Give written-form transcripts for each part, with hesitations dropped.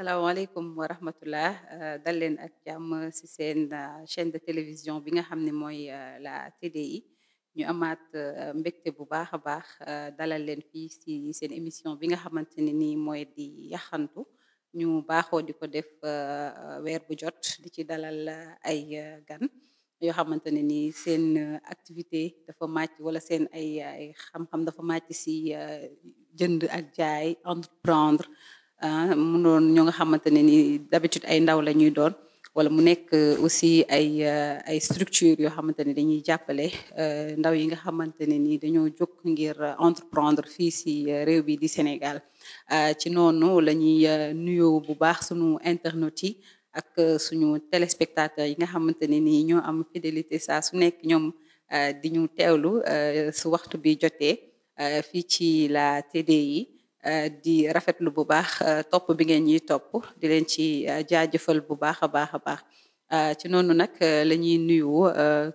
asalaamaaleykum wa rahmatullah dal leen ak jàmm ci seen chaîne de télévision bi nga xam ne mooy la TDI ñu amaat mbégte bu baax a baax dalal leen fii ci seen émission bi nga xamante ne nii mooy di yaxantu ñu baaxoo di ko def weer bu jot di ci dalal ay gan yoo xamante ne nii seen activité dafa màcc wala seen ay xam-xam dafa màcc ci jënd ak jaay entreprendre mu doon ñoo nga xamante ne ni d'habitude ay ndaw la ñuy doon wala mu nekk aussi ay structure yoo xamante ne dañuy jàppale ndaw yi nga xamante ne ni dañoo jóg ngir entreprendre fii ci réew bi di Sénégal ci noonu la ñuy nuyoo bu baax sunu internautes yi ak suñu téléspectateurs yi nga xamante ne ni ñoo am fidélité saa su nekk ñoom di ñu teewlu su waxtu bi jotee fii ci la TDI di rafetlu bu baax topp bi ngeen ñuy topp di leen ci jaajëfal bu baax a baax a baax ci noonu nag la ñuy nuyu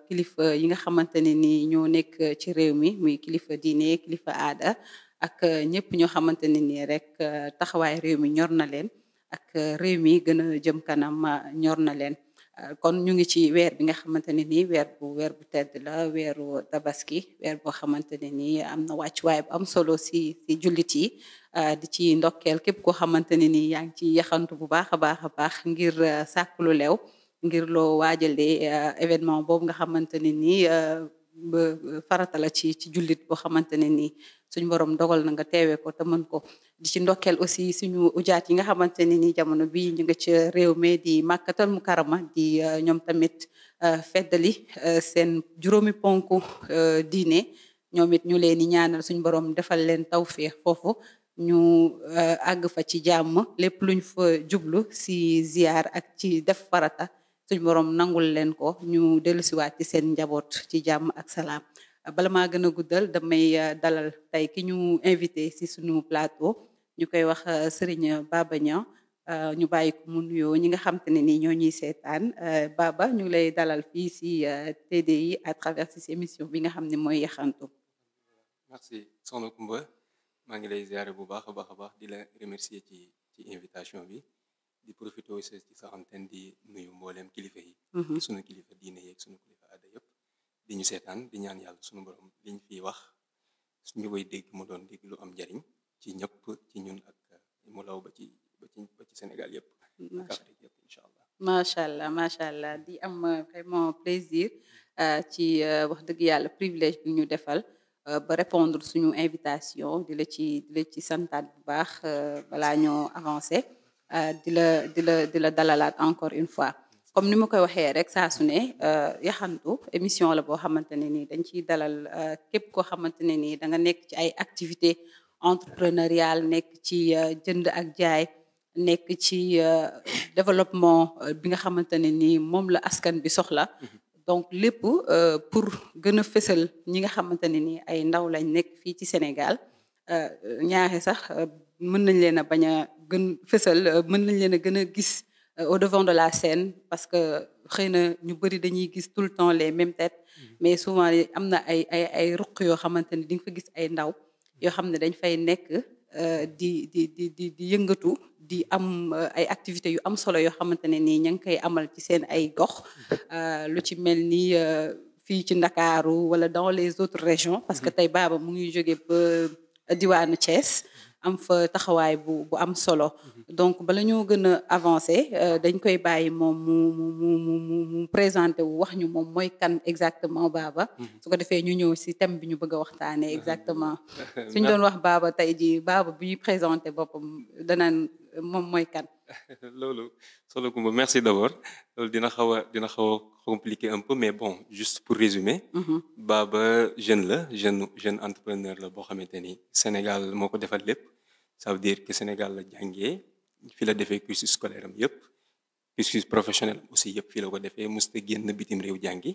kilifa yi nga xamante ne ni ñoo nekk ci réew mi muy kilifa diine kilifa aada ak ñëpp ñoo xamante ne ni rek taxawaay réew mi ñor na leen ak réew mi gën a jëm kanam ñor na leen kon ñu ngi ci weer bi nga xamante ne ni weer bu tedd la weeru tabaski weer boo xamante ne ni am na wàccuwaay bu am solo si jullit yi di ci ndokkeel képp koo xamante ne ni yaa ngi ci yaxantu bu baax a baax ngir sàkk lu lew ngir loo waajalee événement boobu nga xamante ne ni farata la ci jullit boo xamante ne ni suñu borom dogal na nga teewee ko te mën ko di ci ndokkeel aussi suñu ujaat yi nga xamante ne ni jamono bii ñu nga ca réew mi di màkkatal mu karama di ñoom tamit feddali seen juróomi ponk diine ñoom it ñu leen di ñaanal suñu borom defal leen tawféex foofu ñu àgg fa ci jàmm lépp luñ fa jublu si ziar ak ci def farata suñu borom nangul leen ko ñu dellusiwaat ci seen njaboot ci jàmm ak salaam bala maa gën a guddal damay dalal tey ki ñu invité si suñu plateau ñu koy wax Serigne Baba Niang ñu bàyyi ko mu nuyoo ñi nga xam te ne ni ñoo ñuy seetaan Baba ñu lay dalal fii si TDI à travers si émission bi nga xam ne mooy yaxantu. Merci soxna Kumba maa ngi lay ziare bu baax a baax di la remercier ci invitation bi di profiter aussi ci sa antenne di nuyu mbooleem kilifa yi. sunu kilifa diine yeeg sunu kilifa aada yëpp. di ñu seetaan di ñaan yàlla sunu borom liñ fiy wax suñu koy dégg mu doon dégg lu am njariñ ci ñëpp ci ñun ak mu law ba ci Sénégal yëpp. ak Afrique yëpp incha allah. macha allah di am vraiment plaisir ci wax dëgg yàlla privilège bi ñu defal ba répondre suñu invitation di la ci santaat bu baax balaa ñoo avancé di la dalalaat encore une fois. comme ni ma koy waxee rek saa su ne yaxantu émission la boo xamante ne ni dañ ciy dalal képp koo xamante ne ni da nga nekk ci ay activités entrepreneuriales nekk ci jënd ak jaay nekk ci développement bi nga xamante ne ni moom la askan bi soxla. donc lépp pour gën a fësal ñi nga xamante ne ni ay ndaw lañ nekk fii ci Sénégal ñaare sax mën nañ leen a bañ a gën fësal mën nañ leen a gën a gis. Au devant de la scène parce que xëy na ñu bëri dañuy gis tout le temps les mêmes têtes mais souvent am na ay ruq yoo xamante ne di nga fa gis ay ndaw yoo xam ne dañ fay nekk di yëngatu di am ay activités yu am solo yoo xamante ne nii ña ngi koy amal ci seen ay gox lu ci mel ni fii ci Ndakaaru wala dans les autres régions parce que tey Baba mu ngi jóge ba diwaanu Thiès am fa taxawaay bu am solo donc bala ñoo gën a avancé dañ koy bàyyi moom mu présenté wu wax ñu moom mooy kan exactement Baba su ko defee ñu ñëw ci thème bi ñu bëgg a waxtaanee exactement suñ doon wax Baba tey ji Baba bi ñuy présenté boppam danaan moom mooy kan. loolu solo Kumba merci d'abord loolu dina xaw a compliqué un peu mais bon juste pour résumer. Baba jeune entrepreneur la boo xamante ni Sénégal moo ko defal lépp ça veut dire que Sénégal la jàngee fi la defee cursus scolaire am yëpp cursus professionnel aussi yëpp fii la ko defee musta génn bitim réew jàngi.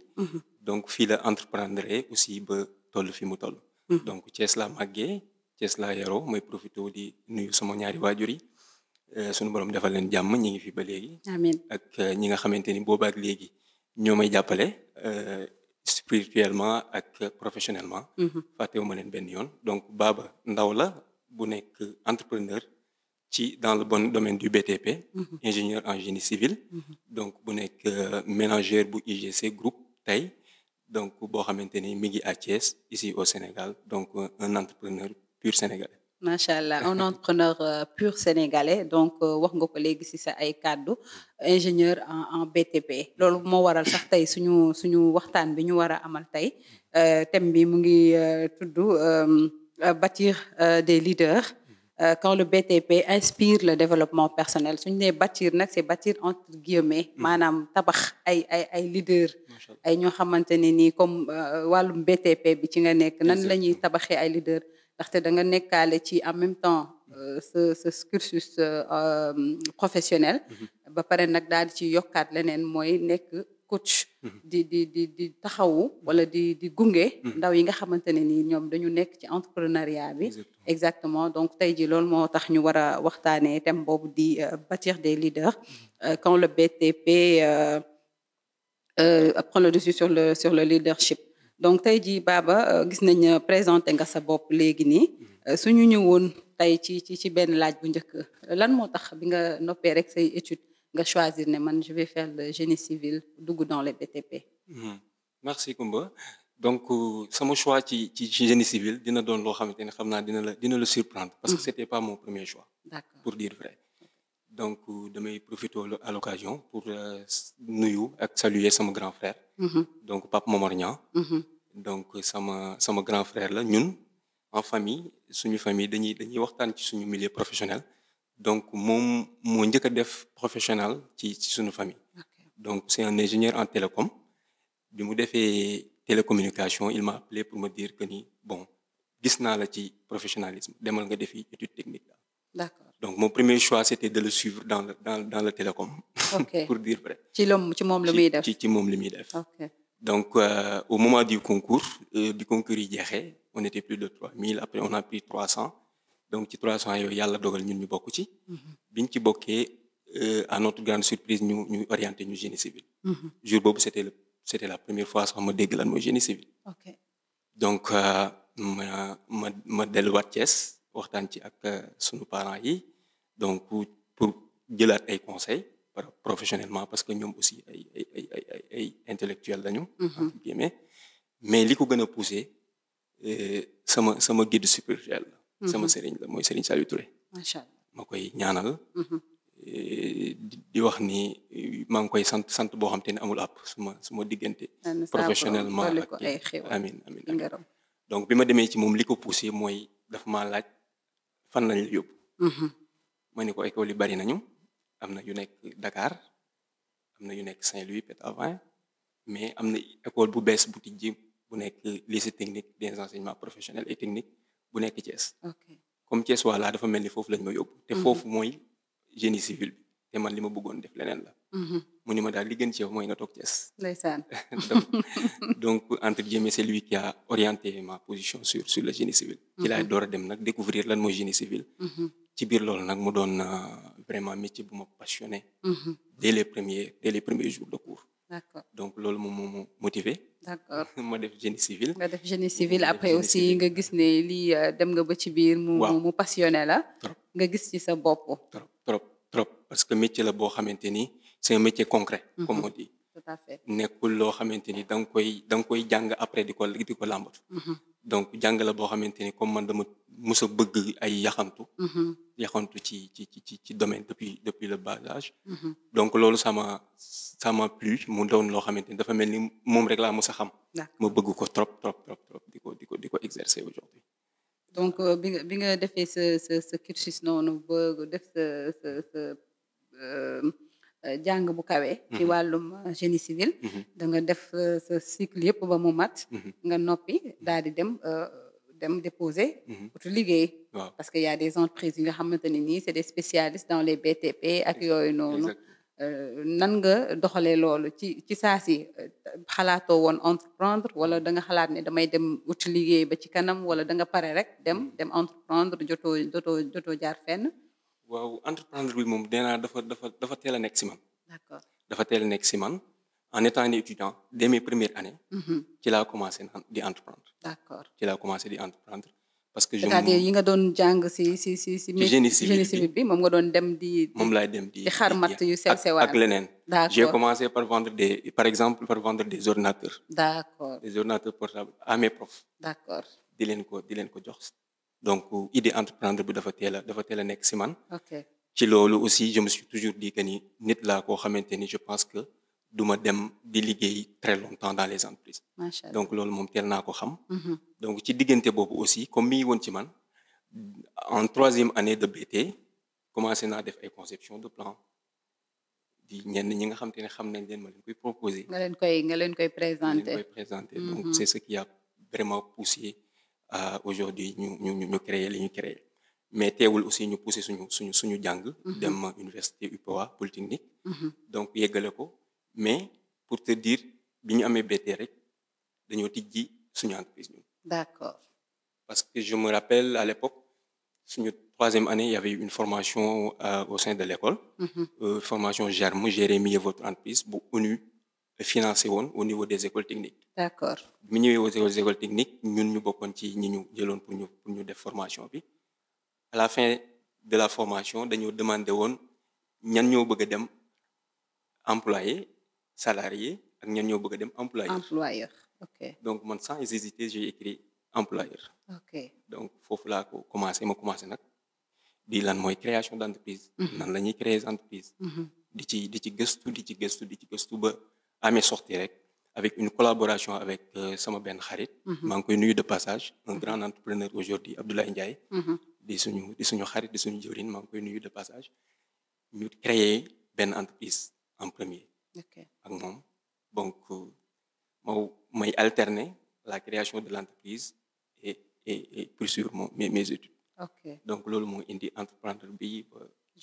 donc fii la entreprendre aussi ba toll fi mu toll. donc Thiès laa màggee Thiès laa yaroo mooy profité di nuyu sama ñaari waajur yi. sunu borom defal leen jàmm ñi ngi fi ba léegi. amiin ak ñi nga xamante ni boobaak léegi ñoo may jàppale spirituellement ak professionnellement. fàttewuma leen benn yoon donc Baba ndaw la bu nekk entrepreneur dans le bon domaine du BTP, ingénieur en génie civil. Donc bu nekk manager bu IGC groupe tey donc boo xamante ni mi ngi à Thiès ici au Sénégal donc un entrepreneur pur sénégalais. macha allah un entrepreneur pur sénégalais donc wax nga ko léegi ci sa ay kàddu ingénieur en BTP loolu moo waral sax tey suñu waxtaan bi ñu war a amal tey thème bi mu ngi tudd bâtir des leaders. Quand le BTP inspire le développement personnel suñu nee bâtir nag c'est bâtir entre guillemets maanaam tabax ay leaders ay ñoo xamante ne nii comme wàllum BTP bi ci nga nekk nan la ñuy tabaxee ay leaders ndaxte da nga nekkaale ci en même temps ce cursus professionnel ba pare nag daal di ci yokkaat leneen mooy nekk coach di taxawu wala di gunge ndaw yi nga xamante ne nii ñoom dañu nekk ci entrepreneuriat bi exactement donc tey ji loolu moo tax ñu war a waxtaanee thème boobu di bâtir des leaders quand le BTP prend le dessus sur le leadership donc tey ji Baba gis nañ présenté nga sa bopp léegi nii suñu ñëwoon tey ci benn laaj bu njëkk lan moo tax bi nga noppee rek say étude nga choisir ne man je vais faire le génie civil dugg dans les BTP. Merci Koumba donc sama choix ci génie civil dina doon loo xamante ne xam naa dina la surprendre parce que c'était pas mon premier choix. D'accord. Pour dire vrai donc damay profiter à l'occasion pour nuyu ak saluer sama grand frère. Donc Pape Momar Niang. Donc sama grand frère la ñun en famille suñu famille dañuy waxtaan ci suñu milieu professionnel. Donc moom moo njëkk a def professionnel ci suñu famille. Donc c'est un ingénieur en télécom bi mu defee télécommunication il m'a appelé pour me dire que ni bon gis naa la ci professionnalisme demal nga defi étude technique la. D'accord. Donc mon premier choix c'était de le suivre dans le télécom. Okay. Pour dire vrai. ci moom la muy def ci moom la muy def. Okay. Donc au moment du concours yi jeexee on était plus de 3000 après on a pris 300. Donc ci 300 yooyu yàlla dogal ñun ñu bokk ci. biñ ci bokkee à notre grande surprise ñu orienté ñu génie civil. jour boobu c'était la première fois sax ma dégg lan mooy génie civil. Okay. Donc ma delluwaat Thiès waxtaan ci ak sunu parents yi donc pour jëlaat ay conseils professionnellement parce que ñoom aussi ay intellectuels lañu. entre guillemets mais li ko gën a poussé sama guide spirituel la. sama sëriñ la mooy Serigne Saliou Touré. macha allah ma koy ñaanal. di wax ni maa ngi koy sant boo xam te ne amul àpp suma diggante. professionnellement ak amiin donc bi ma demee ci moom li ko poussé mooy dafa maa laaj fan lañ la yóbbu. ma ne ko école yi bari nañu am na yu nekk Dakar am na yu nekk Saint-Louis Pétavin mais am na école bu bees bu tijji bu nekk lycée technique des enseignements professionnels et techniques. bu nekk Thiès. Comme Thiès wala dafa mel ni foofu lañ ma yóbbu. te foofu mooy génie civil bi te man li ma bëggoon def leneen la. mu ni ma daal li gën ci yow mooy nga toog Thiès. ndeysaan. donc entre guillemets c'est lui qui a orienté ma position sur le génie civil. ci laay door a dem nag découvrir lan mooy génie civil. ci biir loolu nag mu doon vraiment métier bu ma passionné. dès les premiers jours de cours. D'accord. Donc loolu moom moo motivé. D'accord. ma def génie civil. nga def génie civil après aussi nga gis ne lii dem nga ba ci biir. mu passionné la. trop nga gis ci sa bopp. trop parce que métier la boo xamante ni c'est un métier concret. Comme on dit. Tout à fait. nekkul loo xamante ni da nga koy jàng après di ko làmbatu. donc jàng la boo xamante ni comme man dama mës a bëgg ay yaxantu ci domaine depuis le bas âge. donc loolu ça m'a plu mu doon loo xamante ni dafa mel ni moom rek laa mës a xam. ma bëgg ko trop di ko exercer aujourd'hui. donc bi nga defee sa cursus noonu ba def sa jàng bu kawe. ci wàllum génie civil. da nga def sa cycle yëpp ba mu mat. nga noppi daal di dem déposer. pour liggéey. parce que y a des entreprises yi nga xamante ne nii c'est des spécialistes dans les BTP ak yooyu noonu. nan nga doxalee loolu ci saa si xalaatoo woon entreprendre wala da nga xalaat ne damay dem uti liggéey ba ci kanam wala da nga pare rek dem entreprendre jotoo jaar fenn. waaw entreprendre bi moom dinaa dafa teel a nekk si man. D'accord. dafa teel a nekk si man en étant étudiant dès mes premières années. ci laa commencé di entreprendre. D'accord. ci laa commencé di entreprendre parce que c'est-à-dire yi nga doon jàng si génie génie civil bi moom nga doon dem di moom laay dem di xar matt yu sew sewaan ak leneen. J'ai commencé par vendre par exemple des ordinateurs. D'accord. Des ordinateurs portables à mes profs. D'accord. di leen ko jox. Donc idée entreprendre bi dafa teel a nekk si man. Ok. ci loolu aussi je me suis toujours dit que ni nit laa koo xamante ni je pense que duma dem di liggéey très longtemps dans les entreprises. Macha Allah. Donc loolu moom teel naa ko xam. Donc ci diggante boobu aussi comme mi ngi woon ci man en 3e année de BT commencé naa def ay conception de plan di ñenn ñi nga xamante ne xam nañ leen ma leen koy proposer. nga leen koy présenter. Donc c'est ce qui a vraiment poussé aujourd'hui ñu créer li ñu créer. Mais teewul aussi ñu poussé suñu jàng. dem université UPOA Polytechnique. Donc yeggale ko mais pour te dire bi ñu amee BT rek dañoo tijji suñu entreprise ñun. D'accord. Parce que je me rappelle à l'époque suñu 3e année il y avait une formation au sein de l'école. Formation GERME gérer mieux votre entreprise bu ONU financé woon au niveau des écoles techniques. D'accord. mi ñëwee aux écoles techniques ñun ñu bokkoon ci ñi ñu jëloon pour ñu def formation bi. À la fin de la formation dañoo demandé woon ñan ñoo bëgg a dem employé salarié ak ñan ñoo bëgg a dem employeur. Ok. Donc man sans hésiter j'ai écrit employeur. Ok. Donc foofu laa ko commencé nag di lan mooy création d'entreprise. nan la ñuy créer entreprise. di ci gëstu ba amee sorti rek avec une collaboration avec sama benn xarit. maa ngi koy nuyu de passage un grand entrepreneur aujourd'hui Abdoulaye Ndiaye. di suñu xarit di suñu jëwriñ maa ngi koy nuyu de passage ñu créer benn entreprise en premier. ak moom donc may alterner la création de l'entreprise et poursuivre mes études. Ok. Donc loolu moo indi entreprendre bi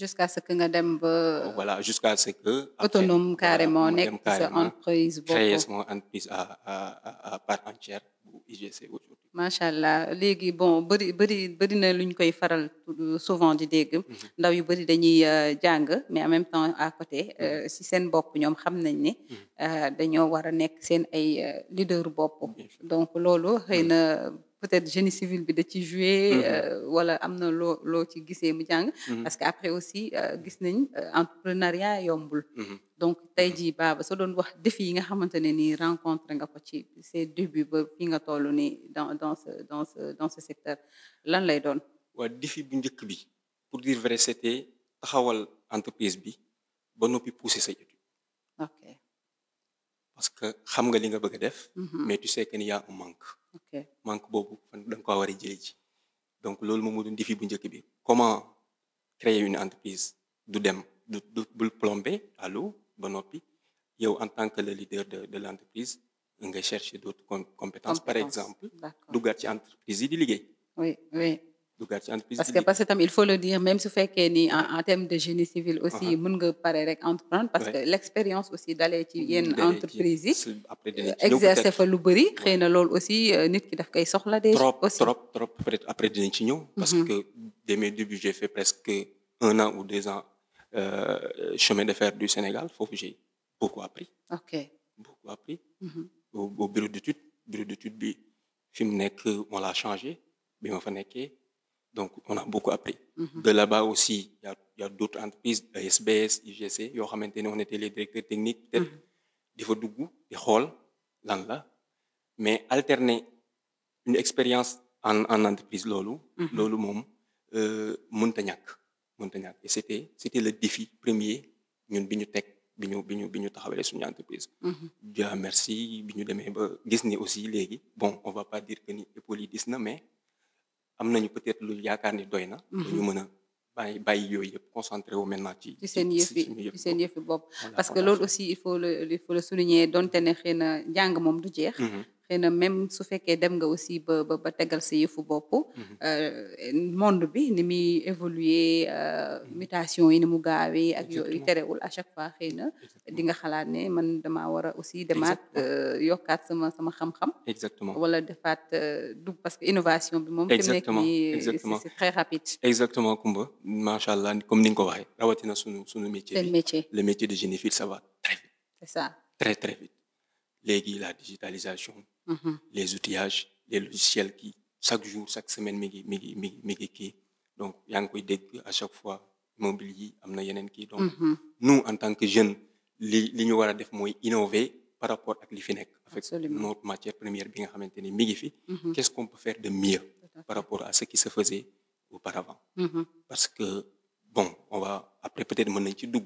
jusqu'à ce que nga dem ba. Voilà jusqu'à ce que. autonome carrément nekk sa entreprise boobu créer sama entreprise à part entière bu IGC aujourd'hui. Macha allah léegi bon bëri na lu ñu koy faral souvent di dégg. ndaw yu bëri dañuy jàng mais en même temps à côté si seen bopp ñoom xam nañ ne. dañoo war a nekk seen ay leader bopp. donc loolu xëy na. peut-être génie civil bi da ci jouer wala am na loo ci gisee mu jàng parce que après aussi gis nañ entrepreneuriat yombul donc tey jii Baba soo doon wax défi yi nga xamante ne nii rencontré nga ko ci ces débuts ba fi nga toll nii dans ce secteur lan lay doon. waaw défi bu njëkk bi pour dire vrai c'était taxawal entreprise bi ba noppi pousser say études. Ok. parce que xam nga li nga bëgg a def. mais tu sais que ni y a un manque. Ok. manque boobu da nga ko war a jëlee ji donc loolu moom moo doon défi bu njëkk bi comment créer une entreprise du bul plomber à l'eau ba noppi yow en tant que le leader de l'entreprise nga chercher d'autres compétences par exemple duggaat ci entreprise yi di liggéey. Oui. duggaat ci entreprise parce que tam il faut le dire même su fekkee ni en termes de génie civil aussi mën nga pare rek entreprendre parce que l'expérience aussi dalee ci yenn entreprise yi exercer fa lu bëri xëy na loolu aussi nit ki daf koy soxla déjà aussi trop peut-être après dinañ ci ñëw parce que dès mes débuts j'ai fait presque 1 an ou 2 ans chemin de fer du Sénégal foofu j'ai beaucoup appris. Ok. Beaucoup appris au bureau d'études bi fi mu nekk on l'a changé bi ma fa nekkee. Donc, on a beaucoup appris. De là-bas aussi, il y a d'autres entreprises, SBS, IGC, on était les directeurs techniques, peut-être, des fois d'où, des halls, mais alterner une expérience en entreprise, lolo, mom, montaignac. Et c'était le défi premier, ñun biñu tek, biñu taxawalé suñu entreprise. Dieu merci, biñu démé ba gis ni aussi légui. Bon, on va pas dire que ni épaule yi dis na, mais am nañu peut-être lu yaakaar ni doy na. ñu mën a bàyyi yooyu yëpp concentré wu maintenant ci seen yëfi bopp parce que loolu aussi il faut le souligner donte ne xëy na njàng moom du jeex. xëy na même su fekkee dem nga aussi ba tegal sa yëfu bopp. monde bi ni muy évoluer mutation yi ni mu gaawee ak yooyu terewul à chaque fois xëy na di nga xalaat ne man damaa war a aussi demaat yokkaat sama xam-xam. Exactement. wala defaat parce que innovation bi moom. exactement c'est très rapide. Exactement Koumba macha allah comme ni nga ko waxee rawatina sunu métier bi. Le métier de génie civil ça va très vite. C'est ça. Très très vite léegi la digitalisation. Les outillages les logiciels chaque jour chaque semaine mi ngi kii donc yaa ngi koy dégg à chaque fois immeuble yi am na yeneen kii donc nous en tant que jeunes li ñu war a def mooy innover par rapport ak li fi nekk avec notre matière première bi nga xamante ni mi ngi fi qu'est-ce qu'on peut faire de mieux par rapport à ce qui se faisait auparavant parce que bon on va après peut-être mën nañ ci dugg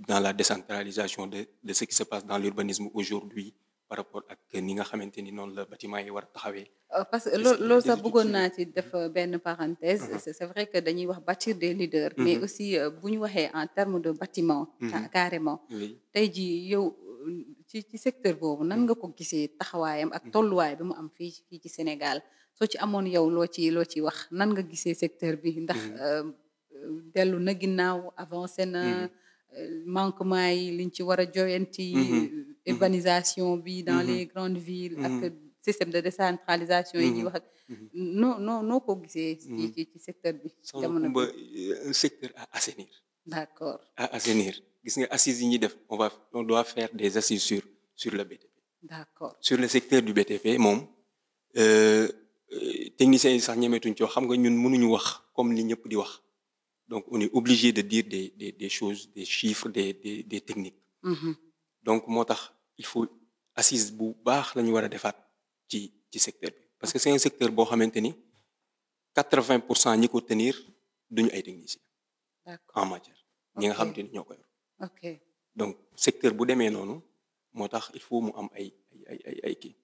dans la décentralisation de ce qui se passe dans l'urbanisme aujourd'hui par rapport ak ni nga xamante ni noonu la bâtiment yi war a taxawee parce que loolu sax bëggoon naa ci def benn parenthèse c'est vrai que dañuy wax bâtir des leaders mais aussi bu ñu waxee en termes de bâtiment carrément tey ji yow ci secteur boobu nan nga ko gisee taxawaayam ak tolluwaay bi mu am fii ci Sénégal soo ci amoon yow loo ci wax nan nga gisee secteur bi ndax dellu na ginnaaw avancé na manquement yi liñ ci war a joyanti urbanisation bi dans les grandes villes ak système de décentralisation yi ñuy wax ak noo ko gisee ci secteur bi jamono bi un secteur à assainir d'accord à assainir gis nga assises yi ñuy def on doit faire des assises sur le BTP d'accord sur le secteur du BTP moom techniciens yi sax ñemetuñ ci wax xam nga ñun mënuñu wax comme li ñëpp di wax donc on est obligé de dire des choses des chiffres des techniques donc moo tax il faut assise bu baax la ñu war a defaat ci secteur bi parce que c'est un secteur boo xamante ni 80% ñi ko tenir duñu ay techniciens en matière ñi nga xamante ni ñoo ko yor ok donc secteur bu demee noonu moo tax il faut mu am ay kii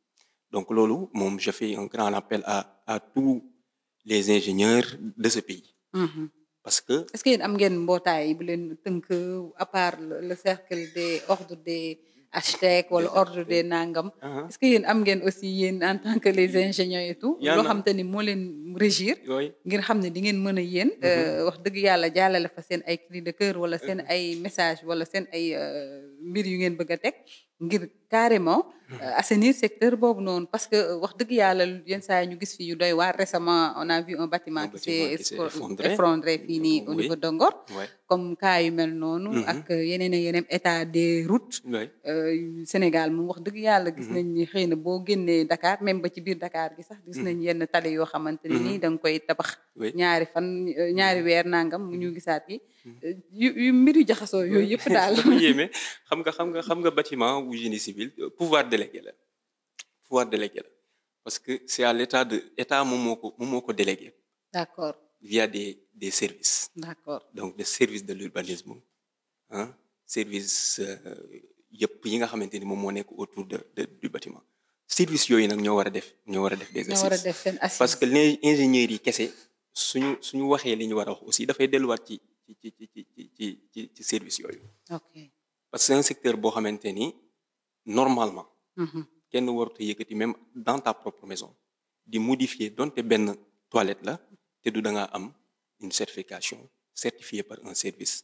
donc loolu moom je fais un grand appel à tous les ingénieurs de ce pays parce que est-ce que yéen am ngeen mbootaay bu leen tënk à part le cercle des ordres des architectes wala ordre des nangam est-ce que yéen am ngeen aussi yéen en tant que les ingénieurs et tout loo xam te ni moo leen régir ngir xam ne di ngeen mën a yéen wax dëgg yàlla jàllale fa seen ay cri de cœur wala seen ay message wala seen ay mbir yu ngeen bëgg a teg ngir carrément assainir secteur boobu noonu parce que wax dëgg yàlla yenn saa yi ñu gis fi yu doy waar récemment on a vu un bâtiment qui s'est effondré fii nii au niveau de Ngor comme cas yu mel noonu ak yeneen état des routes Sénégal moom wax dëgg yàlla gis nañ ni xëy na boo génnee Dakar même ba ci biir Dakar gi sax gis nañ yenn tali yoo xamante ne nii da nga koy tabax ñaari weer nangam mu ñu gisaat yi yu mbir yu jaxasoo yooyu yëpp daal yéeme xam nga bâtiment ou génie civil pouvoir délégué la parce que c'est à état moom moo ko délégué d'accord via des services d'accord donc des services de l'urbanisme service yëpp yi nga xamante ni moom moo nekk autour du bâtiment service yooyu nag ñoo war a def des assises parce que les ingénieurs yi kese suñu waxee li ñu war a wax aussi dafay delluwaat ci service yooyu parce que c'est un secteur boo xamante ni normalement kenn warut a yëkkati même dans ta propre maison di modifier donte benn toilette la te du da ngaa am une certification certifiée par un service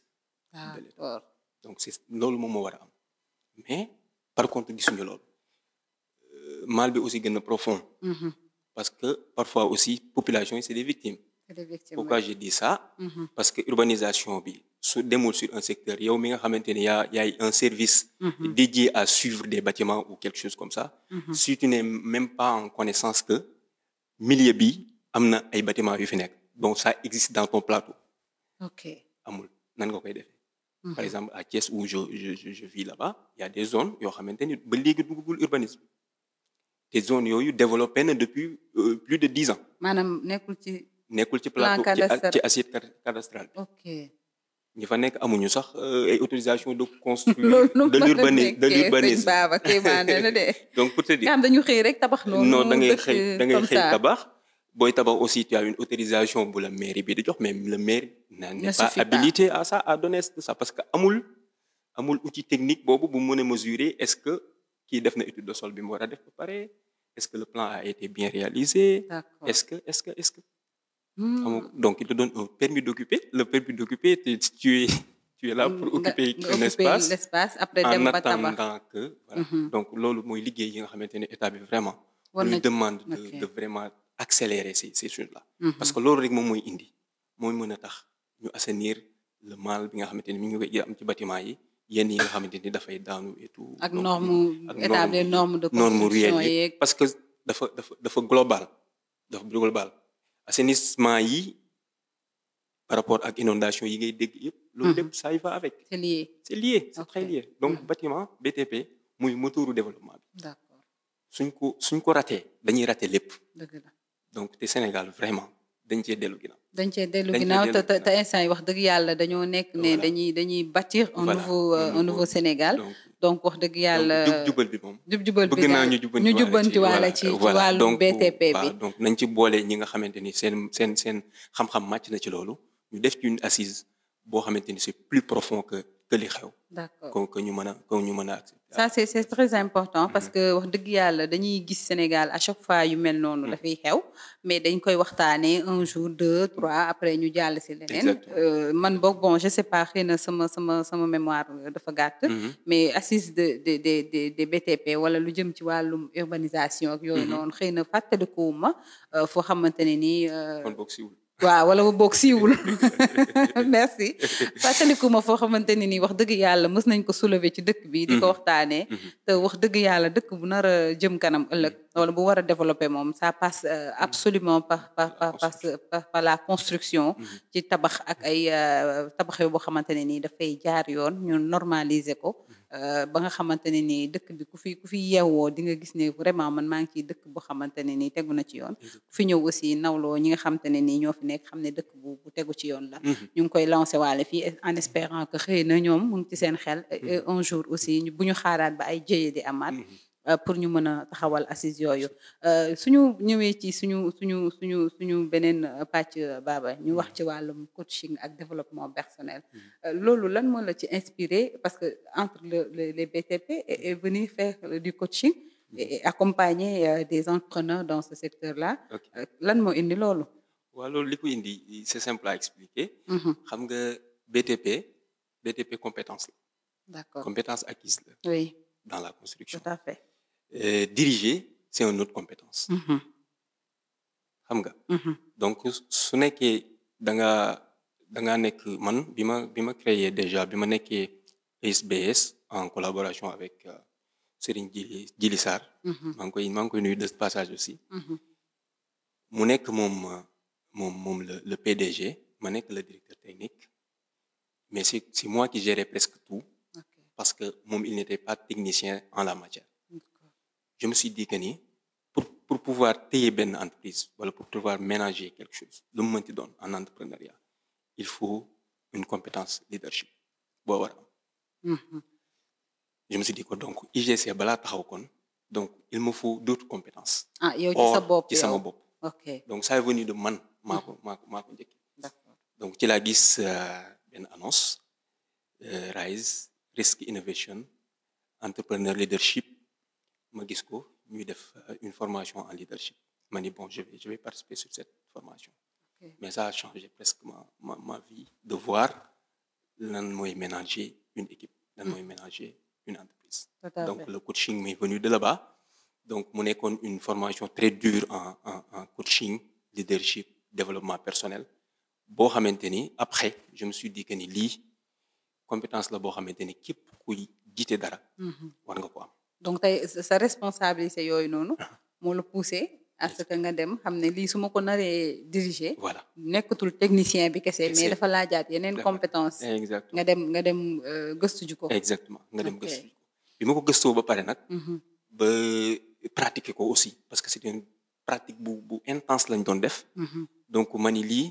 de l'État donc c'est loolu moom moo war a am mais par contre gisuñu loolu mal bi aussi gën a profond parce que parfois aussi population yi c'est des victimes pourquoi je dis ça parce que urbanisation bi su demul sur un secteur yow mi nga xamante ni yaay un service dédié à suivre des bâtiments ou quelque chose comme ça si tu n'es même pas en connaissance que milieu bi am na ay bâtiments yu fi nekk donc ça existe dans ton plateau amul nan nga koy defee par exemple à Thiès où je vis là-bas il y a des zones yoo xamante ni ba léegi duggagul urbanisme te zones yooyu développé na depuis plus de 10 ans maanaam nekkul ci plateau ci assiette cadastrale bi ñi fa nekk amuñu sax ay autorisation de construire de l'urbanisme donc pour te dire nga xam dañu xëy rek tabax noonu non da ngay xëy tabax booy tabax aussi tu as une autorisation bu la mairie bi di jox mais le maire n'est pas habilité à ça à donner ça parce que amul outil technique boobu bu mën a mesurer est-ce que kii def na étude de sol bi mu war a def ba pare est-ce que le plan a été bien réalisé est-ce que donc il te donne un permis d'occuper le permis d'occuper tu es là pour occuper un espace après en attendant que voilà donc loolu mooy liggéey yi nga xamante ne état bi vraiment lui demande de vraiment accélérer ces choses-là parce que loolu rek moom mooy mën a tax ñu assainir le mal bi nga xamante ni mi ngi koy am ci bâtiment yi yenn yi nga xamante ni dafay daanu et tout ak établir norme de construction parce que dafa global dafa global assainissement yi par rapport ak inondation yi ngay dégg yëpp. loolu lépp ça y va avec. c'est lié. c'est lié c'est très Ok. lié donc bâtiment BTP muy moteuru développement bi. d'accord suñ ko raté dañuy raté lépp. dëgg la. donc te Sénégal vraiment dañ cee dellu ginnaaw. dañ cee dellu dañ cee ginnaaw dellu te instant yi wax dëgg yàlla dañoo nekk ne Voilà. dañuy bâtir un Voilà. un nouveau Sénégal donc wax dëgg yàlla jub-jubal bi moom. jub-jubal bi bëgg naa daal ñu jubbanti waale ci wàllu donc BTP bi voilà donc nañ ci boole ñi nga xamante ni seen xam-xam màcc na ci loolu ñu def ci une assise boo xamante ni c'est plus profond que li xew. d'accord que ñu mën a accepter. ça c'est très important parce que wax dëgg yàlla dañuy gis Sénégal à chaque fois yu mel noonu dafay xew mais dañ koy waxtaanee un jour deux trois après ñu jàll si leneen man boog bon je sais pas xëy na sama mémoire dafa gàtt mais assise de BTP wala lu jëm ci wàllum urbanisation ak yooyu noonu xëy na fàttalikuwuma foo xamante ne nii kon boog siwul waaw wala ba boog siiwul merci fàttalikuma foo xamante ne nii wax dëgg yàlla mës nañ ko soulever ci dëkk bi di ko waxtaanee te wax dëgg yàlla dëkk bu nar a jëm kanam ëllëg wala bu war a développer moom ça passe absolument par la construction ci tabax ak ay tabax yoo boo xamante ne nii dafay jaar yoon ñu normaliser ko ba nga xamante ne nii dëkk bi ku fi yeewoo di nga gis ne vraiment man maa ngi ciy dëkk boo xamante ne nii tegu na ci yoon ku fi ñëw aussi nawloo ñi nga xamante ne nii ñoo fi nekk xam ne dëkk bu tegu ci yoon la ñu ngi koy lancer waale fii en espérant que xëy na ñoom mu ngi ci seen xel un jour aussi bu ñu xaaraat ba ay jëye di amaat pour ñu mën a taxawal assise yooyu suñu ñëwee ci suñu beneen pàcc Baba ñu wax ci wàllum coaching ak développement personnel loolu lan moo la ci inspiré parce que entre les BTP et venir faire du coaching et accompagner des entrepreneurs dans ce secteur-là lan moo indi loolu waaw loolu li ko indi c'est simple à expliquer xam nga BTP compétence la d'accord compétence acquise la oui dans la construction tout à fait diriger c'est une autre compétence xam nga donc su nekkee da nga nekk man bi ma créé déjà bi ma nekkee SBS en collaboration avec Serigne Djili Sarr maa ngi koy nuyu de passage aussi mu nekk moom le PDG ma nekk le directeur technique mais c'est moi qui gérais presque tout parce que moom il n'était pas technicien en la matière je me suis dit que ni pour pouvoir téye benn entreprise wala pour pouvoir ménager quelque chose lu mu mënti doon en entrepreneuriat il faut une compétence leadership boo war am je me suis dit que donc IGC balaa taxaw kon donc il me faut d'autres compétences yow ci sa bopp ci sama bopp ok donc ça est venu de man maa ko njëkk d'accord donc ci laa gis benn annonce Rise Risk Innovation Entrepreneur Leadership ma gis ko ñuy def une formation en leadership ma ni bon je vais participer sur cette formation mais ça a changé presque ma vie de voir lan mooy ménager une équipe lan mooy ménager une entreprise donc le coaching m'est venu de là-bas donc mu nekkoon une formation très dure en coaching leadership développement personnel boo xamante ni après je me suis dit que ni lii compétence la boo xamante ni képp kuy jiite dara war nga ko am donc tey sa responsabilité yooyu noonu moo la poussé à ce que nga dem xam ne lii su ma ko naree diriger voilà nekkatul technicien bi kese mais dafa laajaat yeneen compétence nga dem gëstu ji ko exactement nga dem gëstu ji ko bi ma ko gëstoo ba pare nag ba pratiquer ko aussi parce que c'est une pratique bu intense lañ doon def donc ma ni lii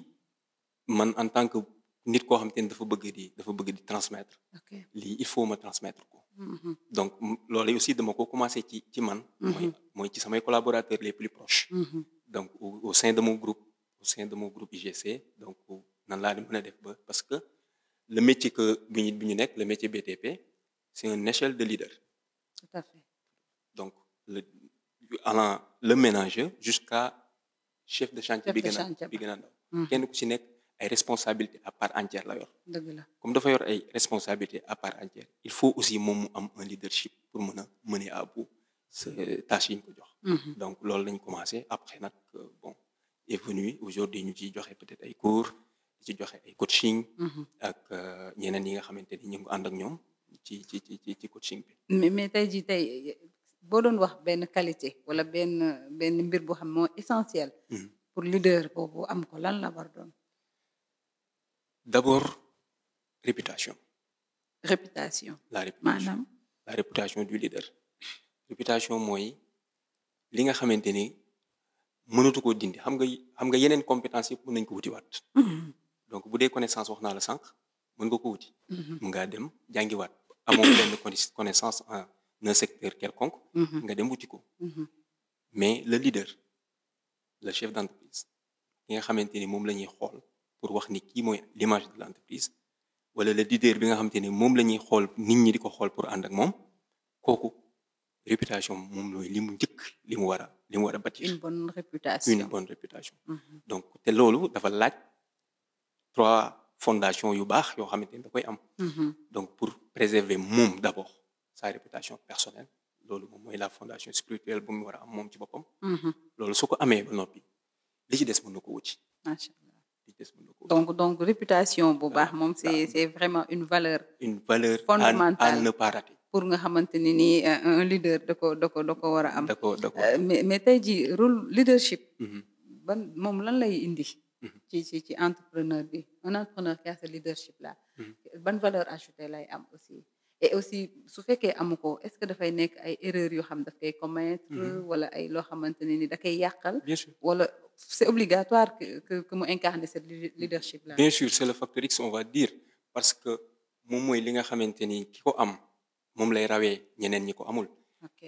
man en tant que nit koo xamante ni dafa bëgg di transmettre lii il faut ma transmettre ko donc loolu aussi dama ko commencé ci man mooy ci samay collaborateurs les plus proches donc au sein de mon groupe IGC donc nan laa di mën a def ba parce que le métier que bi ñu nekk le métier BTP c'est une échelle de leader tout à fait donc allant le ménager jusqu'à chef de chantier bi gën a ndaw kenn ku ci nekk ay responsabilités à part entière la yor dëgg la comme dafa yor ay responsabilités à part entière il faut aussi moom mu am un leadership pour mën a mener à bout tâches yi ñu ko jox donc loolu lañ commencé après nag bon est venu aujourd'hui ñu ciy joxe peut-être ay cours di ci joxe ay coaching ak ñeneen yi nga xamante ni ñu ngi ànd ak ñoom ci coaching bi mais tey boo doon wax benn qualité wala benn mbir boo xam moo essentiel pour leader boobu am ko lan la war doon. D'abord réputation. réputation. La réputation maanaam. la réputation du leader. réputation mooy li nga xamante ni mënatu koo dindi xam nga yeneen compétence yëpp mën nañ ko wutiwaat. donc bu dee connaissance wax naa la sànq mën nga ko wuti. mën ngaa dem jàngiwaat amoo benn connaissance en un secteur quelconque. nga dem wuti ko. mais le leader le chef d'entreprise ki nga xamante ni moom la ñuy xool pour wax ni kii mooy l'image de l'entreprise wala le leader bi nga xamante ni moom la ñuy xool nit ñi di ko xool pour ànd ak moom kooku réputation moom mooy li mu njëkk li mu war a bâtir. une bonne réputation. une bonne réputation. donc te loolu dafa laaj 3 fondations yu baax yoo xamante ni da koy am. donc pour préserver moom d'abord sa réputation personnelle loolu moom mooy la fondation spirituelle bu mu war a am moom ci boppam. loolu su ko amee ba noppi li ci des mën na ko wuti. macha allah li ci des mën na ko wuti. donc réputation bu baax moom c'est vraiment une valeur. fondamentale à ne pas rater. pour nga xamante ni nii un leader da ko war a am. mais tey jii rôle leadership. ban moom lan lay indi. ci entrepreneur bi un entrepreneur qui a ce leadership là. ban valeur ajoutée lay am aussi. et aussi su fekkee amu ko est-ce que dafay nekk ay erreurs yoo xam daf koy commettre. wala ay loo xamante ne ni da koy yàqal. bien sûr wala c'est obligatoire que mu incarne cette leadership là. bien sûr c'est le facteur X on va dire parce que moom mooy li nga xamante ni ki ko am moom lay rawee ñeneen ñi ko amul. ok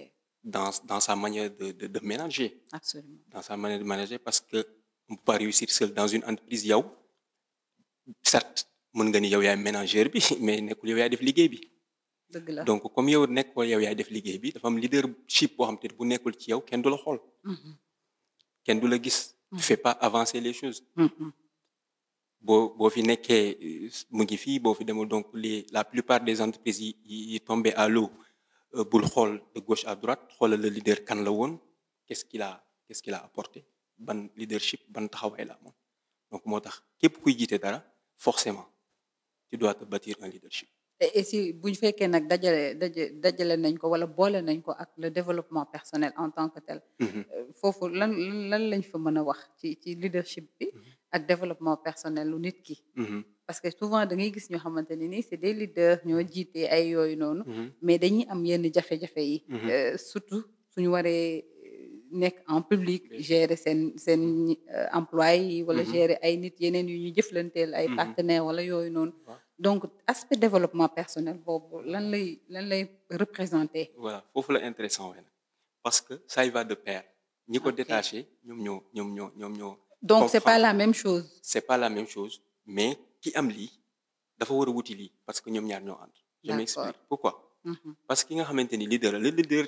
dans sa manière de manager. absolument dans sa manière de manager parce que on peut pas réussir seul dans une entreprise yow certes mën nga ni yow yaay manager bi mais nekkul yow yaay def liggéey bi. dëgg la donc comme yow nekkul yow yaay def liggéey bi dafa am leadership boo xam te bu nekkul ci yow kenn du la xool. kenn du la gis. tu fais pas avancer les choses. boo fi nekkee mu ngi fii boo fi demul donc la plupart des entreprises yi tombé à l'eau bul xool de gauche à droite xoolal le leader kan la woon qu'est-ce qu'il a apporté ban leadership ban taxawaay la moom donc moo tax képp kuy jiite dara forcément tu dois te bâtir un leadership. et si bu ñu fekkee nag dajale nañ ko wala boole nañ ko ak le développement personnel en tant que tel. foofu lan lañ fa mën a wax ci leadership bi. ak développement personnel lu nit ki. parce que souvent da ngay gis ñoo xamante ne ni c'est des leaders ñoo jiite ay yooyu noonu. mais dañuy am yenn jafe-jafe yi. surtout suñu waree nekk en public gérer seen employés yi wala gérer ay nit yeneen yu ñu jëflanteel ay partenaires wala yooyu noonu. donc aspect développement personnel boobu lan lay représenter. voilà foofu la intéressant wee nag parce que ça y va de pair. ñi ko détaché ñoom ñoo. donc c'est pas la même chose. c'est pas la même chose mais ki am lii dafa war a wuti lii parce que ñoom ñaar ñoo ànd. je m'explique pourquoi. parce que ki nga xamante ni leader le leader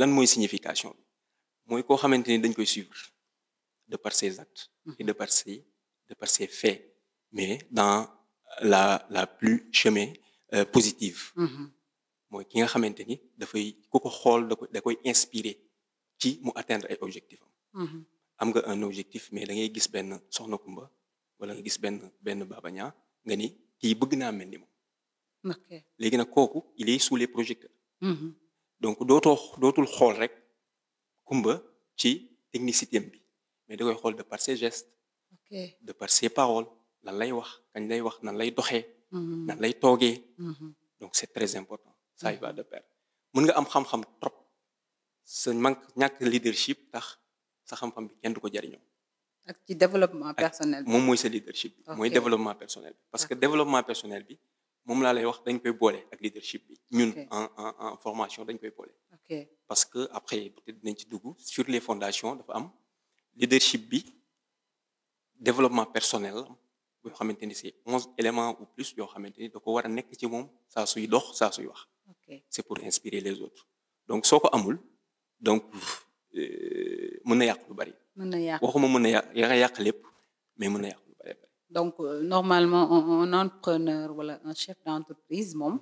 lan mooy signification bi mooy koo xamante ni dañ koy suivre de par ses actes. et de par ses faits mais dans la plus chemin positive. mooy ki nga xamante ni dafay ku ko xool da koy inspirer ci mu atteindre ay objectifs am. am nga un objectif mais da ngay gis benn Soxna Kumba wala nga gis benn Baba Niang nga ni kii bëgg naa mel ni moom. ok léegi nag kooku il est sous les projecteurs. donc dootul xool rek Kumba ci technicité bi mais da koy xool de par ses gestes. ok de par ses paroles lan lay wax kañ lay wax nan lay doxee. nan lay toogee. donc c'est très important ça y va de pair. mën nga am xam-xam trop sa ñàkk leadership tax. sa xam-xam bi kenn du ko jariñoo. ak ci développement personnel bi moom mooy sa leadership bi. mooy développement personnel bi. parce que développement personnel bi moom laa lay wax dañ koy boole ak leadership bi. ñun en formation dañ koy boole. parce que après peut-être dinañ ci dugg sur les fondations dafa am leadership bi développement personnel yoo xamante ni c'est 11 éléments ou plus yoo xamante ni da ko war a nekk ci moom saa suy dox saa suy wax. c'est pour inspirer les autres donc soo ko amul donc. mën na yàq lu bari. waxuma mën na yàq lépp mais mën na yàq lu bari. donc normalement un entrepreneur wala un chef d'entreprise moom.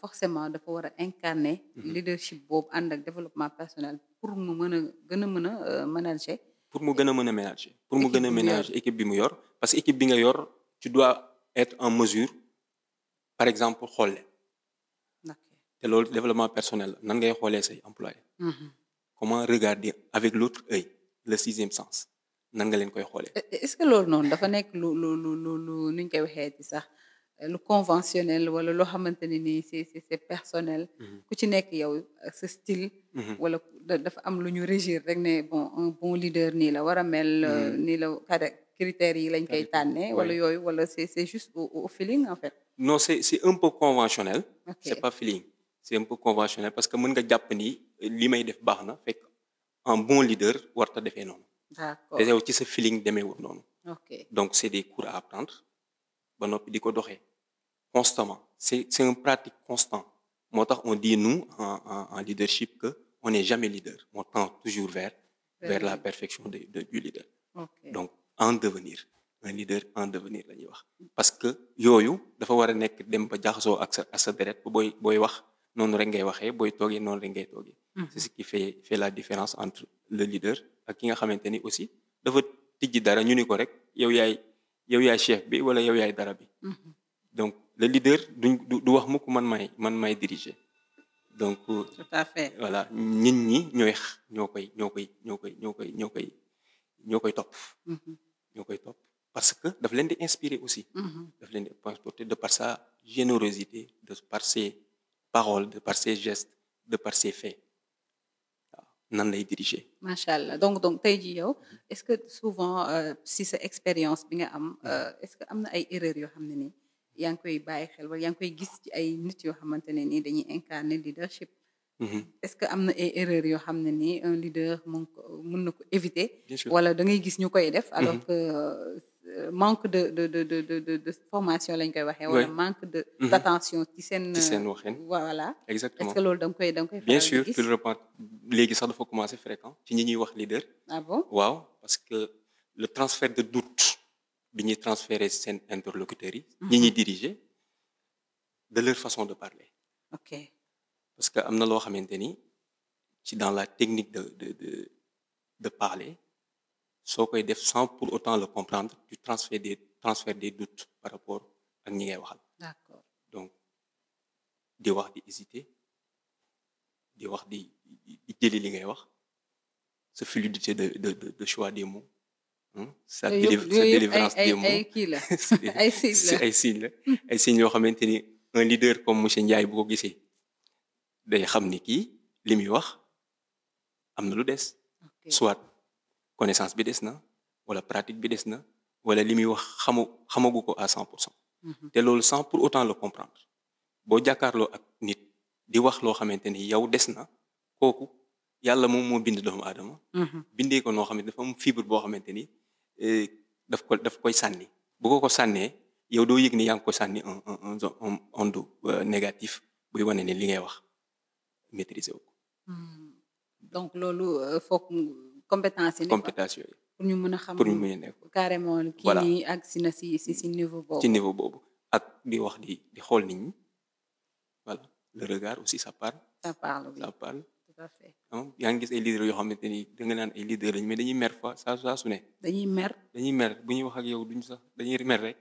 forcément dafa war a incarner. leadership boobu ànd ak développement personnel pour mu gën a mën a manager. pour mu gën a mën a manager. pour mu gën a manager équipe bi mu yor parce que équipe bi nga yor tu dois être en mesure par exemple xool leen. te te loolu développement personnel la nan ngay xoolee say employé comment regarder avec l'autre œil le sixième sens nan nga leen koy xoolee. est-ce que loolu noonu dafa nekk lu nuñ koy waxee ci sax lu conventionnel wala loo xamante ne nii c'est personnel. ku ci nekk yow sa style. wala dafa am lu ñu régir rek ne bon un bon leader nii la war a mel. nii la critères yi lañ koy tànnee. wala yooyu wala c'est juste au feeling en fait. non c'est un peu conventionnel. Ok. C'est pas feeling c'est un peu conventionnel parce que mën nga jàpp ni li may def baax na fekk un bon leader warta defee noonu. D'accord. te yow ci sa feeling demeewul noonu. ok donc c'est des cours à apprendre ba noppi di ko doxee constamment c'est une pratique constante moo tax on dit nous en leadership que on n'est jamais leader on tend toujours vers la perfection du leader. ok donc en devenir un leader en devenir la ñuy wax parce que yooyu dafa war a nekk dem ba jaxasoo ak sa deret booy wax noonu rek ngay waxee booy toogee noonu rek ngay toogee. c'est ce qui fait la différence entre le leader ak ki nga xamante ni aussi dafa tijji dara ñu ni ko rek yow yaay chef bi wala yow yaay dara bi. donc le leader du wax mukk man may diriger donc. tout à fait. voilà nit ñi ñoo koy topp. ñoo koy topp parce que daf leen di inspirer aussi. daf leen di transporter de par sa générosité de par ses paroles de par ses gestes de par ses faits waaw nan lay diriger. macha allah donc tey jii yow est-ce que souvent si sa expérience bi nga am est-ce que am na ay erreurs yoo xam ne nii yaa ngi koy bàyyi xel wala yaa ngi koy gis ci ay nit yoo xamante ne nii dañuy incarner leadership. est-ce que am na ay erreurs yoo xam ne nii un leader mën na ko éviter. Bien sûr. wala da ngay gis ñu koy def. alors que manque de formation lañ koy waxee. wala Oui. manque d'attention ci seen. ci seen waxin. voilà exactement est-ce que loolu da nga koy bien faral di sûr gis. tu le remarques léegi sax dafa commencer fréquent ci ñi ñuy wax leader. ah bon. waaw parce que le transfert de doute bi ñuy transférer seen interlocuteurs yi. ñi ñuy diriger de leur façon de parler. ok parce que am na loo xamante ni ci dans la technique de parler soo koy def sans pour autant le comprendre tu transfères des doutes par rapport ak ñi ngay waxal. d'accord. donc di wax di hésiter di wax di jëli li ngay wax sa fluidité de choix des mots. sa délivrance des mots ay kii la ay signes la ay signes la ay signes yoo xamante ni un leader comme monsieur Ndiaye bu ko gisee day xam ni kii li muy wax am na lu des. ok soit connaissance bi des na wala pratique bi des na wala li muy wax xamagu ko à 100%. te loolu sans pour autant le comprendre boo jàkkaarloo ak nit di wax loo xamante ni yow des na kooku yàlla moom moo bind doomu aadama. bindee ko noo xam ne dafa am fibre boo xamante ni daf koy sànni bu ko sànnee yow doo yëg ni yaa ngi ko sànni un onde négatif buy wane ni li ngay wax maîtriser wu ko. donc loolu foog compétence yi. compétence yooyu pour ñu mën a xam pour ñu mën a nekk carrément kii Voilà. nii ak si niveau boobu. ci niveau boobu ak di wax di xool nit ñi voilà le regard aussi ça parle ça parle oui ça parle. tout à fait. yaa ngi gis ay leaders yoo xamante ni da nga naan ay leaders lañu mais dañuy mer fois saa su ne dañuy mer. dañuy mer bu ñuy wax ak yow duñ sax dañuy mer rek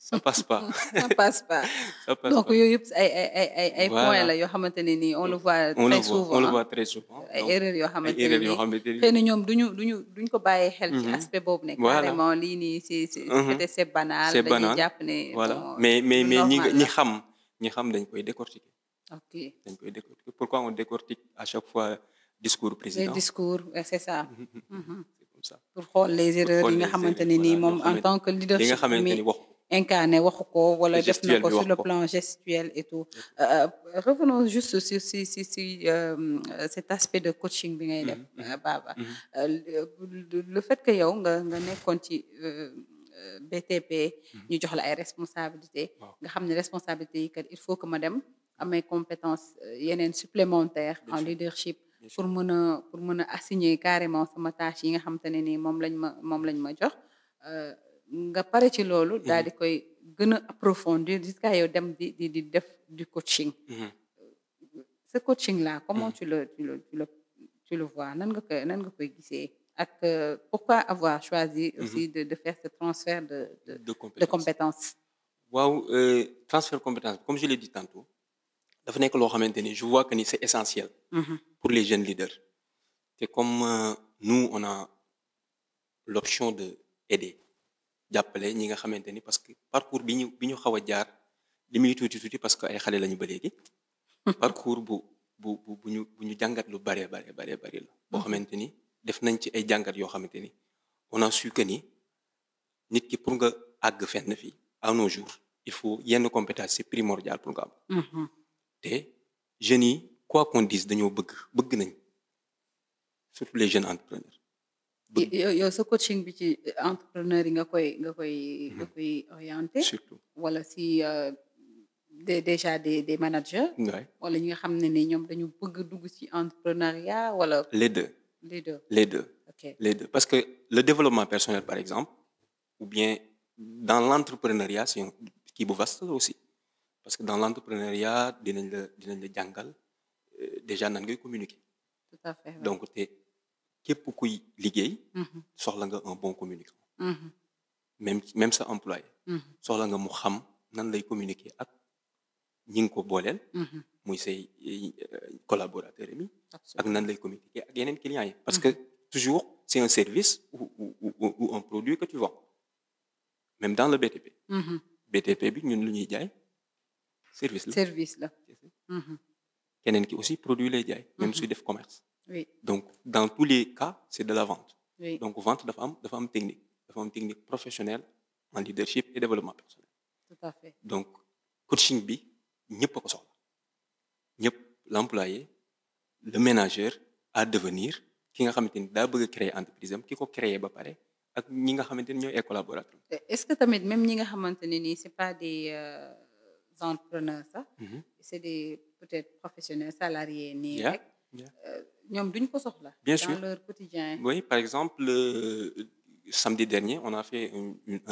ça passe pas ça passe pas. ça passe donc pas. yooyu yëpp ay Voilà. points la yoo xamante ne nii on le voit on le très voit souvent. on le voit très souvent ay donc, erreurs yoo ay xamante ne erreurs yoo nii xamante ni xëy na ñoom duñ ko bàyyee xel ci aspect boobu ne Voilà. carrément lii nii c'est peut-être c'est banal. c'est dañuy banal. jàpp ne voilà bon, mais lu normal ñi la. xam dañ koy décortiquer ok pourquoi on décortique à chaque fois discours les président discours c'est ça. c'est comme ça pour xool les erreurs xool yi nga les xamante erreurs, ne nii voilà, moom yoo en xamante- tant que li nga leadership xamante mi ni wax incarné waxu ko wala def na gestuel ko bi sur wax le ko. plan gestuel et tout. Revenons juste sur cet aspect de coaching bi ngay def Baba. Le fait que yow nga nekkoon ci BTP ñu jox la ay responsabilités Waaw. nga xam ne responsabilités yi kat il faut que ma dem amee compétence yeneen supplémentaires Bien en sûr. leadership Bien sûr. pour mën a assigner carrément sama tâche yi nga xamante ne nii moom lañ ma jox nga pare ci loolu daal di koy gën a approfondir jusqu'à yow dem di def du coaching. Ce coaching là comment tu le vois nan nga koy gisee ak pourquoi avoir choisi aussi de faire ce transfert de de compétences compétences. waaw transfert compétence comme je l'ai dit tantôt dafa nekk loo xamante ni je vois que ni c'est essentiel pour les jeunes leaders te comme nous on a l'option de aider jàppale ñi nga xamante ni parce que parcours bi ñu xaw a jaar li muy tuuti parce que ay xale lañu ba léegi parcours bu ñu jàngat lu bare la boo xamante ni def nañ ci ay jàngat yoo xamante ni on a su que ni nit ki pour nga àgg fenn fii à nos jours il faut yenn compétence c'est primordial pour nga am te jeunes yi quoi qu'on dise dañoo bëgg nañ surtout les jeunes entrepreneurs yow sa coaching bi ci entrepreneur yi nga koy orienté surtout wala si déjà des managers wala ñi nga xam ne ni ñoom dañu bëgg dugg ci entrepreneuriat wala les deux okay. Les deux parce que le développement personnel par exemple ou bien dans l'entrepreneuriat c'est un kii bu vaste aussi parce que dans l'entrepreneuriat dinañ la jàngal déjà nan ngay communiquer tout à fait donc te képp kuy liggéey soxla nga un bon communicant même sa employé soxla nga mu xam nan lay communiquer ak ñi ngi ko booleel muy say collaborateurs yi ak nan lay communiquer ak yeneen clients yi parce que toujours c'est un service ou un produit que tu vends même dans le BTP BTP bi ñun lu ñuy jaay service la keneen ki aussi produit lay jaay même suy def commerce oui. Donc, dans tous les cas, c'est de la vente. Oui. Donc, vente dafa am technique professionnelle en leadership et développement personnel. Tout à fait. Donc, coaching bi ñëpp a ko soxla ñëpp l'employé le manager à devenir ki nga xamante ni daa bëgg a créer entreprise am ki ko créer ba pare ak ñi nga xamante ni ñooy ay collaborateurs. Est-ce que tamit même ñi nga xamante ne nii c'est pas des entrepreneurs sax. C'est des peut-être professionnels salariés nii rek. ñoom duñ ko soxla. Bien sûr dans leur quotidien. Oui, par exemple, samedi dernier, on a fait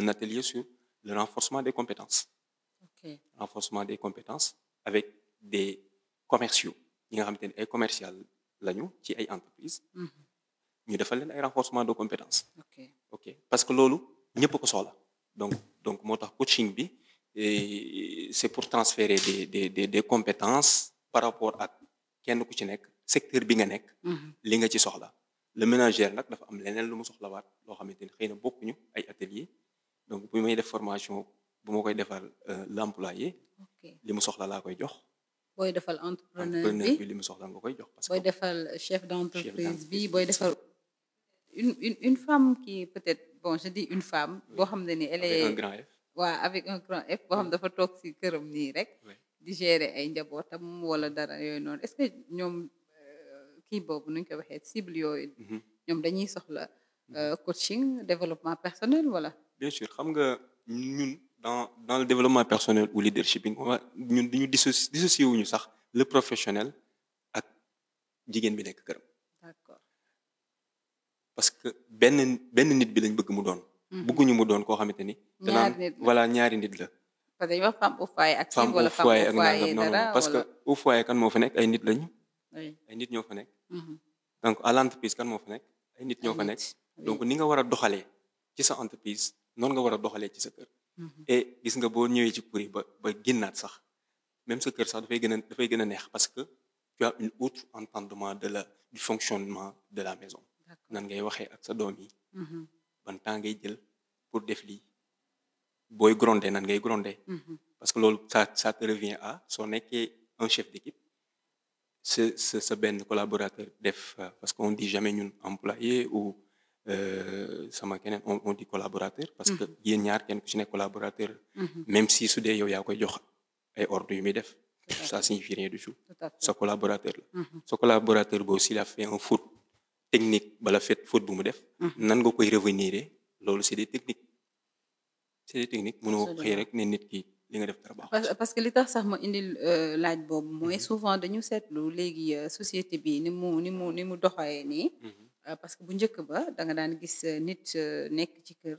un atelier sur le renforcement des compétences. Okay. Renforcement des compétences avec des commerciaux ñi nga xamante ne ay commercial lañu ci ay entreprises. ñu defal leen ay renforcement de compétences. ok parce que loolu ñëpp ko soxla donc moo tax coaching bi c'est pour transférer des compétences par rapport ak kenn ku ci nekk. secteur bi nga nekk li nga ci soxla le manager nag dafa am leneen lu mu soxlawaat loo xamante ni xëy na bokkuñu ay atelier donc bu may def formation bu ma koy defal l'employé li mu soxla laa koy jox booy defal entrepreneur bi li mu soxla nga koy jox parce que booy defal chef d'entreprise bi booy defal une femme qui peut-être bon je dis une femme boo xam ne ni elle est un grand F avec un grand F boo xam dafa toog ci këram nii rek di gérer ay njabootam wala dara yooyu noonu est-ce que ñoom kii boobu nuñ ko waxee cible yooyu ñoom dañuy soxla coaching développement personnel wala bien sûr xam nga ñun dans le développement personnel ou leadership ñun dañu dissocier wuñu sax le professionnel ak jigéen bi nekk këram d'accord parce que benn nit bi lañ bëgg mu doon bëgguñu mu doon koo xamante ni danaan voilà ñaari nit la parce que dañuy wax femme au foyer ak femme au foyer ak nangam non dara parce que au foyer kan moo fa nekk ay nit lañu ay nit ñoo fa nekk donc à l'entreprise kan moo fa nekk ay nit ñoo fa nekk donc ni nga war a doxalee ci sa entreprise noonu nga war a doxalee ci sa kër et gis nga boo ñëwee ci pour yi ba génnaat sax même sa kër sax dafay gën a neex parce que tu as une autre entendement du fonctionnement de la maison nan ngay waxee ak sa doom yi ban temps ngay jël pour def lii booy gronder nan ngay gronder parce que loolu ça te revient à soo nekkee un chef d'équipe sa benn collaborateur def parce qu'on dit jamais ñun employé ou sama keneen on dit collaborateur parce que yéen ñaar kenn ku ci nekk collaborateur même si su dee yow yaa koy jox ay ordres yu muy def ça signifie rien du tout sa collaborateur la sa collaborateur boobu s'il a fait un faute technique bala fait faute bu mu def nan nga koy revenir loolu c'est des techniques mënoo xëy rek ne nit ki li nga def dara baax parce que li tax sax ma indil laaj boobu mooy souvent dañu seetlu léegi société bi ni mu doxalee nii parce que bu njëkk ba da nga daan gis nit nekk ci kër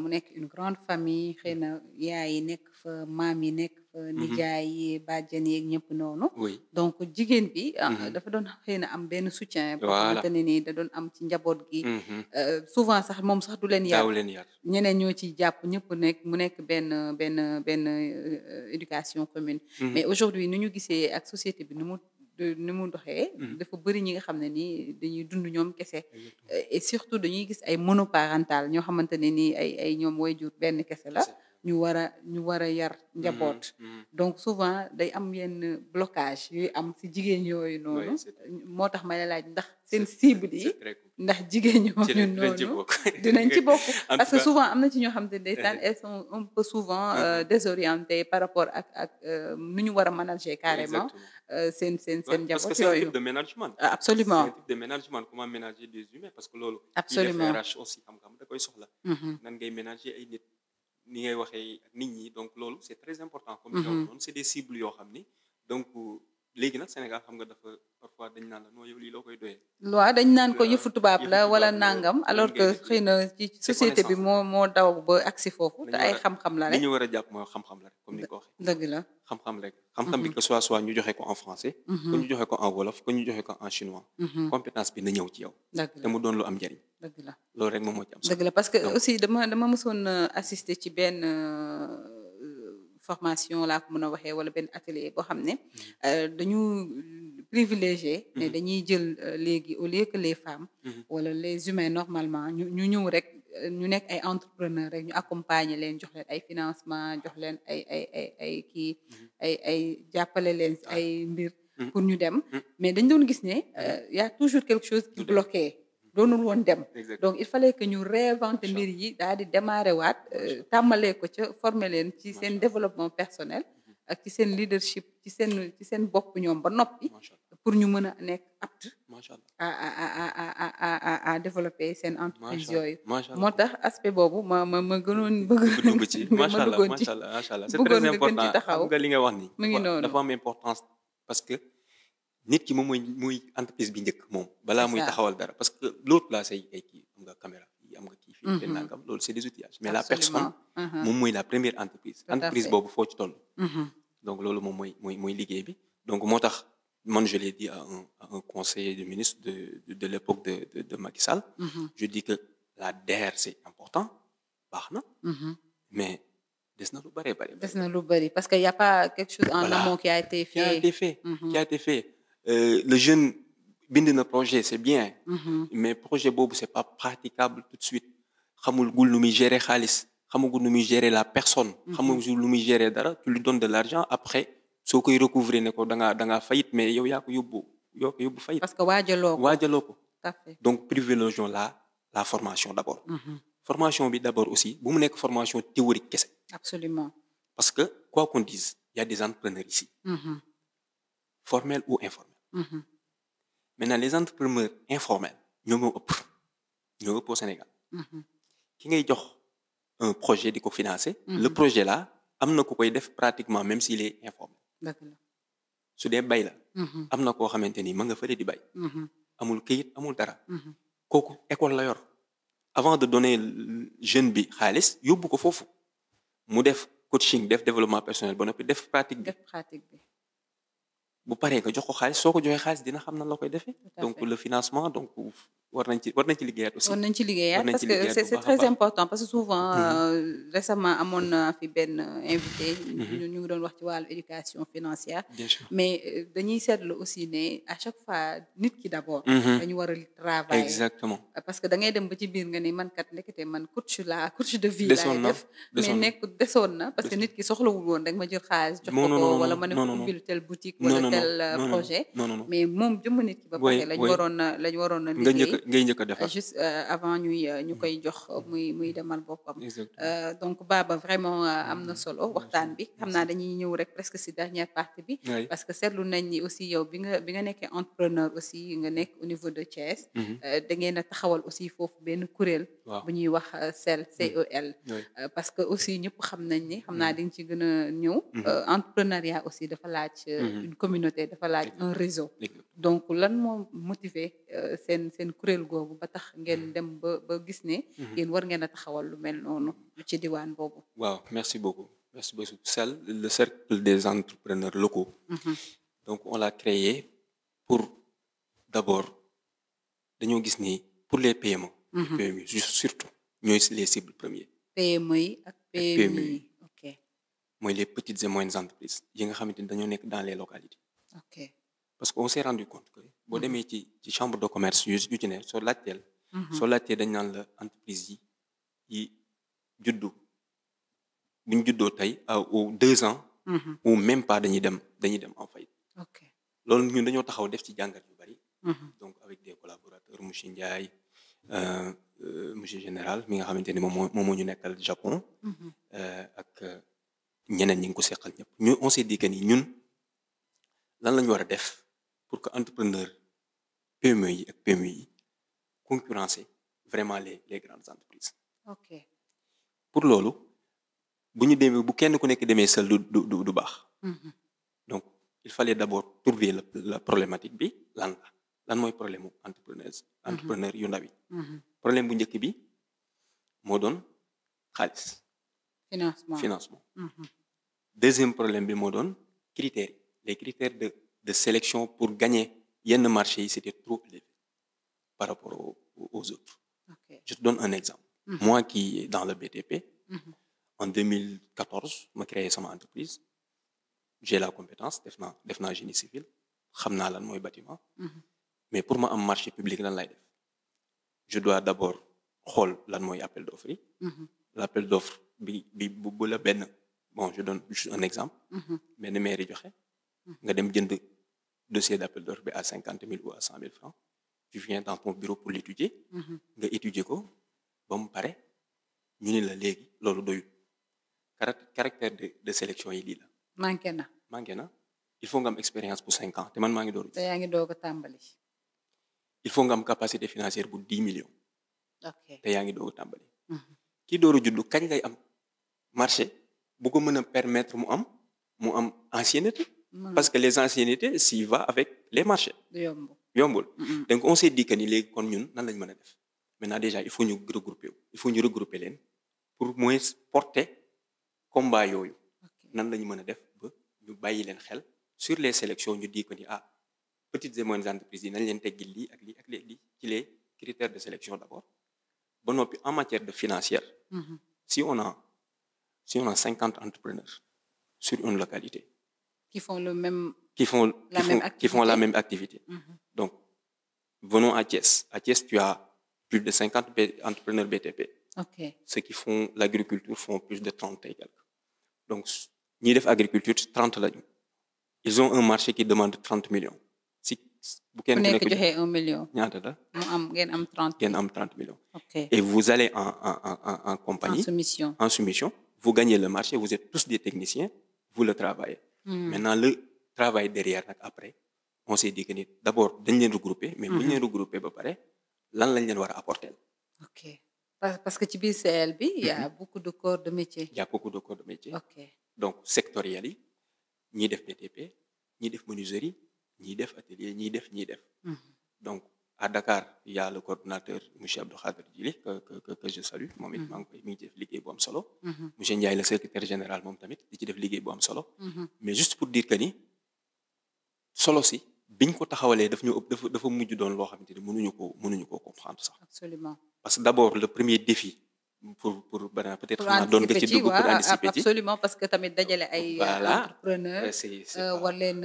mu nekk une grande famille xëy na yaay yi nekk fa maam yi nekk fa nijaay yi bàjjen yi ak ñëpp noonu oui donc jigéen bi Mhm. dafa doon xëy na am benn soutien boo voilà xamante ne nii da doon am ci njaboot gi souvent sax moom sax du leen yar daaw leen yar ñeneen ñoo ciy jàpp ñëpp nekk mu nekk benn éducation commune mais aujourd'hui ni ñu gisee ak société bi ni mu doxee dafa bëri ñi nga xam ne nii dañuy dund ñoom kese et surtout dañuy gis ay monoparental ñoo xamante ne nii ay ñoom waajur benn kese la ñu war a yar njaboot donc souvent day am yenn blocage yooyu am si jigéen yooyu noonu moo tax ma la laaj ndax seen cible yi ndax jigéen ñooñu noonu dinañ ci bokk parce que souvent am na ci ñoo xam ne ndeysaan elles sont un peu souvent désorientées par rapport ak nu ñu war a manager carrément seen njaboot parce que c'est un type de management absolument c'est un type de management comment ménager des humains parce que loolu absolument kii def RH aussi xam-xam da koy soxla nan ngay ménager ay nit ni ngay waxee ak nit ñi donc loolu c'est très important comme yow noonu c'est des cibles yoo xam ni donc léegi nag Sénégal xam nga dafa parfois dañ naan la noo yow lii loo koy doyee waaw dañ naan ko yëfu tubaab la wala nangam alors que xëy na ci société bi moo daw ba agsi foofu te ay xam-xam la rek li ñu war a jàpp mooy xam-xam la rek comme ni ko waxee dëgg la xam-xam rek xam-xam bi que soit ñu joxe ko en français que ñu joxe ko en wolof que ñu joxe ko en chinois compétence bi na ñëw ci yow te mu doon lu am njariñ dëgg la loolu rek moom moo ci am dëgg la parce que aussi dama mësoon assister ci benn formation laa ko mën a waxee wala benn atelier boo xam ne dañu privilégié ne dañuy jël léegi au lieu que les femmes wala les humains normalement ñu ñëw rek ñu nekk ay entrepreneur rek ñu accompagner leen jox leen ay financement jox leen ay kii ay jàppale leen ay mbir pour ñu dem mais dañ doon gis ne y a toujours quelque chose qui bloqué doonul woon dem donc il fallait que ñu réinventer mbir yi daal di démarrer waat tàmmalee ko ca former leen ci seen développement personnel ak ci seen leadership ci seen bopp ñoom ba noppi pour ñu mën a nekk apte à développer seen entreprise yooyu moo tax aspect boobu ma gënoon bëgg dugg ci macha allah c'est très important xam nga li nga wax ni mu ngi noonu dafa am importance parce que nit ki moom muy entreprise bi njëkk moom balaa muy taxawal dara parce que l'autre là say ay kii am nga caméra yi am nga kii fii te nangam loolu c'est des outillages mais la personne moom mooy la première entreprise boobu foo ci toll donc loolu moom mooy liggéey bi donc moo tax man je l'ai dit à un conseiller du ministre de l'époque de Macky Sall je dis que la DER c'est important baax na mais des na lu bari parce que y a pas quelque chose en amont qui a été fait le jeune bind na projet c'est bien mais projet boobu c'est pas praticable tout de suite xamagul nu muy gérer xaalis xamagul nu muy gérer la personne xamagul nu muy gérer dara tu lui donnes de l'argent après soo koy recouvrer ne ko da ngaa fayit mais yow yaa ko yóbbu fayit parce que waajaloo ko donc privilégions la formation d'abord formation bi d'abord aussi bu mu nekk formation théorique kese absolument parce que quoi qu'on dise il y a des entrepreneurs ici formels ou informels maintenant les entrepreneurs informels ñoo ëpp au Sénégal ki ngay jox un projet di ko financer le projet là am na ku koy def pratiquement même s'il est informel su dee bay la am na koo xamante ni ma nga fële di bay amul këyit amul dara kooku école la yor avant de donner jeune bi xaalis yóbbu ko foofu mu def coaching def développement personnel ba noppi def pratique bi bu paree nga jox ko xaalis soo ko joxee xaalis dina xam na la koy defee donc le financement donc war nañ ci liggéeyaat aussi. war nañ ci liggéeyaat parce que c'est très important parce que souvent récemment amoon na fi benn invité ñu ngi doon wax ci wàllu éducation financière mais dañuy seetlu aussi ne à chaque fois nit ki d'abord dañu war a travailler exactement parce que da ngay dem ba ci biir nga ne man kat ndekete man coach de vie laay def mais desoon na parce que nit ki soxlawul woon rek ma jël xaalis jox ko wala ma ne ko ubbil tel boutique wala tel projet mais moom jëmm nit ki ba pare lañ waroon na liggéey ngay njëkk a defar juste avant ñu koy jox muy demal boppam donc Baba vraiment am na solo waxtaan bi xam naa dañuy ñëw rek presque ci dernière partie bi parce que seetlu nañ ni aussi yow bi nga nekkee entrepreneur aussi nga nekk au niveau de Thiès da ngeen a taxawal aussi foofu benn kuréel bu ñuy wax CEL parce que aussi ñëpp xam nañ ni xam naa dañ ci gën a ñëw entrepreneuriat aussi dafa laaj une communauté dafa laaj un réseau donc lan moo motiver seen kuréel googu ba tax ngeen dem ba gis ne yéen war ngeen a taxawal lu mel noonu ci diwaan boobu. waaw merci beaucoup CEL le cercle des entrepreneurs locaux. Donc on l'a créé pour d'abord dañoo gis ni pour les PME. PME surtout ñooy les cibles premiers. PME yi ak PMI yi. ok mooy les petites et moyennes entreprises yi nga xamante ni dañoo nekk dans les localités. ok parce que on s'est rendu compte que boo demee ci chambre de commerce yu ci ne soo laajtee dañ naan la entreprise yi juddu bu ñu juddoo tey au 2 ans. ou même pas dañuy dem en faillite. ok loolu ñun dañoo taxaw def ci jàngat yu bari. donc avec des collaborateurs monsieur Ndiaye monsieur général mi nga xamante ni moom moo ñu nekkal Japon. ak ñeneen ñi ngi ko seqal ñëpp ñu on s'est dit que ni ñun lan la ñu war a def pour que entrepreneur PME yi ak PMI yi concurrencer vraiment les grandes entreprises. ok pour loolu bu kenn ku nekk demee seul du baax. donc il fallait d'abord trouver la problématique bi lan mooy problème mu entrepreneur yu ndaw yi. problème bu njëkk bi moo doon xaalis. financement. Deuxième problème bi moo doon critères les critères de sélection pour gagner yenn marché yi c'était trop élevé par rapport aux autres. Je te donne un exemple. Moi qui est dans le BTP. En 2014 ma créé sama entreprise. J'ai la compétence def naa génie civil xam naa lan mooy bâtiment. mais pour ma am marché public lan lay def je dois d'abord xool lan mooy appel d'offre yi. l'appel d'offre bi bu la benn bon je donne juste un exemple. benn mairie joxe. nga dem jënd dossier d'appel d'offre bi à 50 000 ou à 100 000 francs. tu viens dans ton bureau pour l'étudier. nga étudier ko ba mu pare ñu ni la léegi loolu doyul caractère de sélection yi lii la. manqué na il faut nga am expérience pour 5 ans te man maa ngi door. te yaa ngi doog a tàmbali. il faut nga am capacité financière bu 10 millions. ok te yaa ngi doog a tàmbali. kii dooru juddu kañ lay am marché bu ko mën a permettre mu am ancienneté. parce que les anciennetés s'y va avec les marchés. yombul. donc on s'est dit que ni léegi kon ñun nan lañ mën a def maintenant déjà il faut ñu regrouper leen pour moins porter combat yooyu. nan lañu mën a def ba ñu bàyyi leen xel sur les sélections ñu di ko ni petites et moyennes entreprises yi nañ leen teggil lii ak lii ci les critères de sélection d'abord ba noppi en matière de financière. si on a 50 entrepreneurs sur une localité. qui font la même activité. Donc venons à Thiès. À Thiès tu as plus de 50 entrepreneurs BTP. Ceux qui font l'agriculture font plus de 30 et quelques. Donc ñi def agriculture 30 lañu. Ils ont un marché qui demande 30 millions. Si bu kenn ku nekk joxe 1 million. ñaata la. ngeen am 30 millions. Et vous allez en compagnie. En soumission. Vous gagnez le marché, vous êtes tous des techniciens, vous le travaillez. Maintenant le travail derrière nag après on s'est dit que ni d'abord dañ leen regrouper mais bu ñu leen regrouper ba pare lan lañ leen war a apporter. ok parce que ci biir CEL bi il y a beaucoup de corps de métier. Il y a beaucoup de corps de métier. ok donc sectoriels yi ñiy def BTP ñiy def menuiserie ñiy def atelier ñiy def. donc à Dakar il y a le coordonnateur monsieur Abdou Khader Djili que je salue moom it maa ngi koy mi ngi def liggéey bu am solo. monsieur Ndiaye le secrétaire général moom tamit di ci def liggéey bu am solo. mais juste pour dire que ni solo si biñ ko taxawalee dafa mujj doon loo xamante ni mënuñu ko comprendre sax. absolument parce que d'abord le premier défi pour peut-être xam naa doon nga ci dugg pour anticiper ci absolument parce que tamit dajale ay entrepreneurs war leen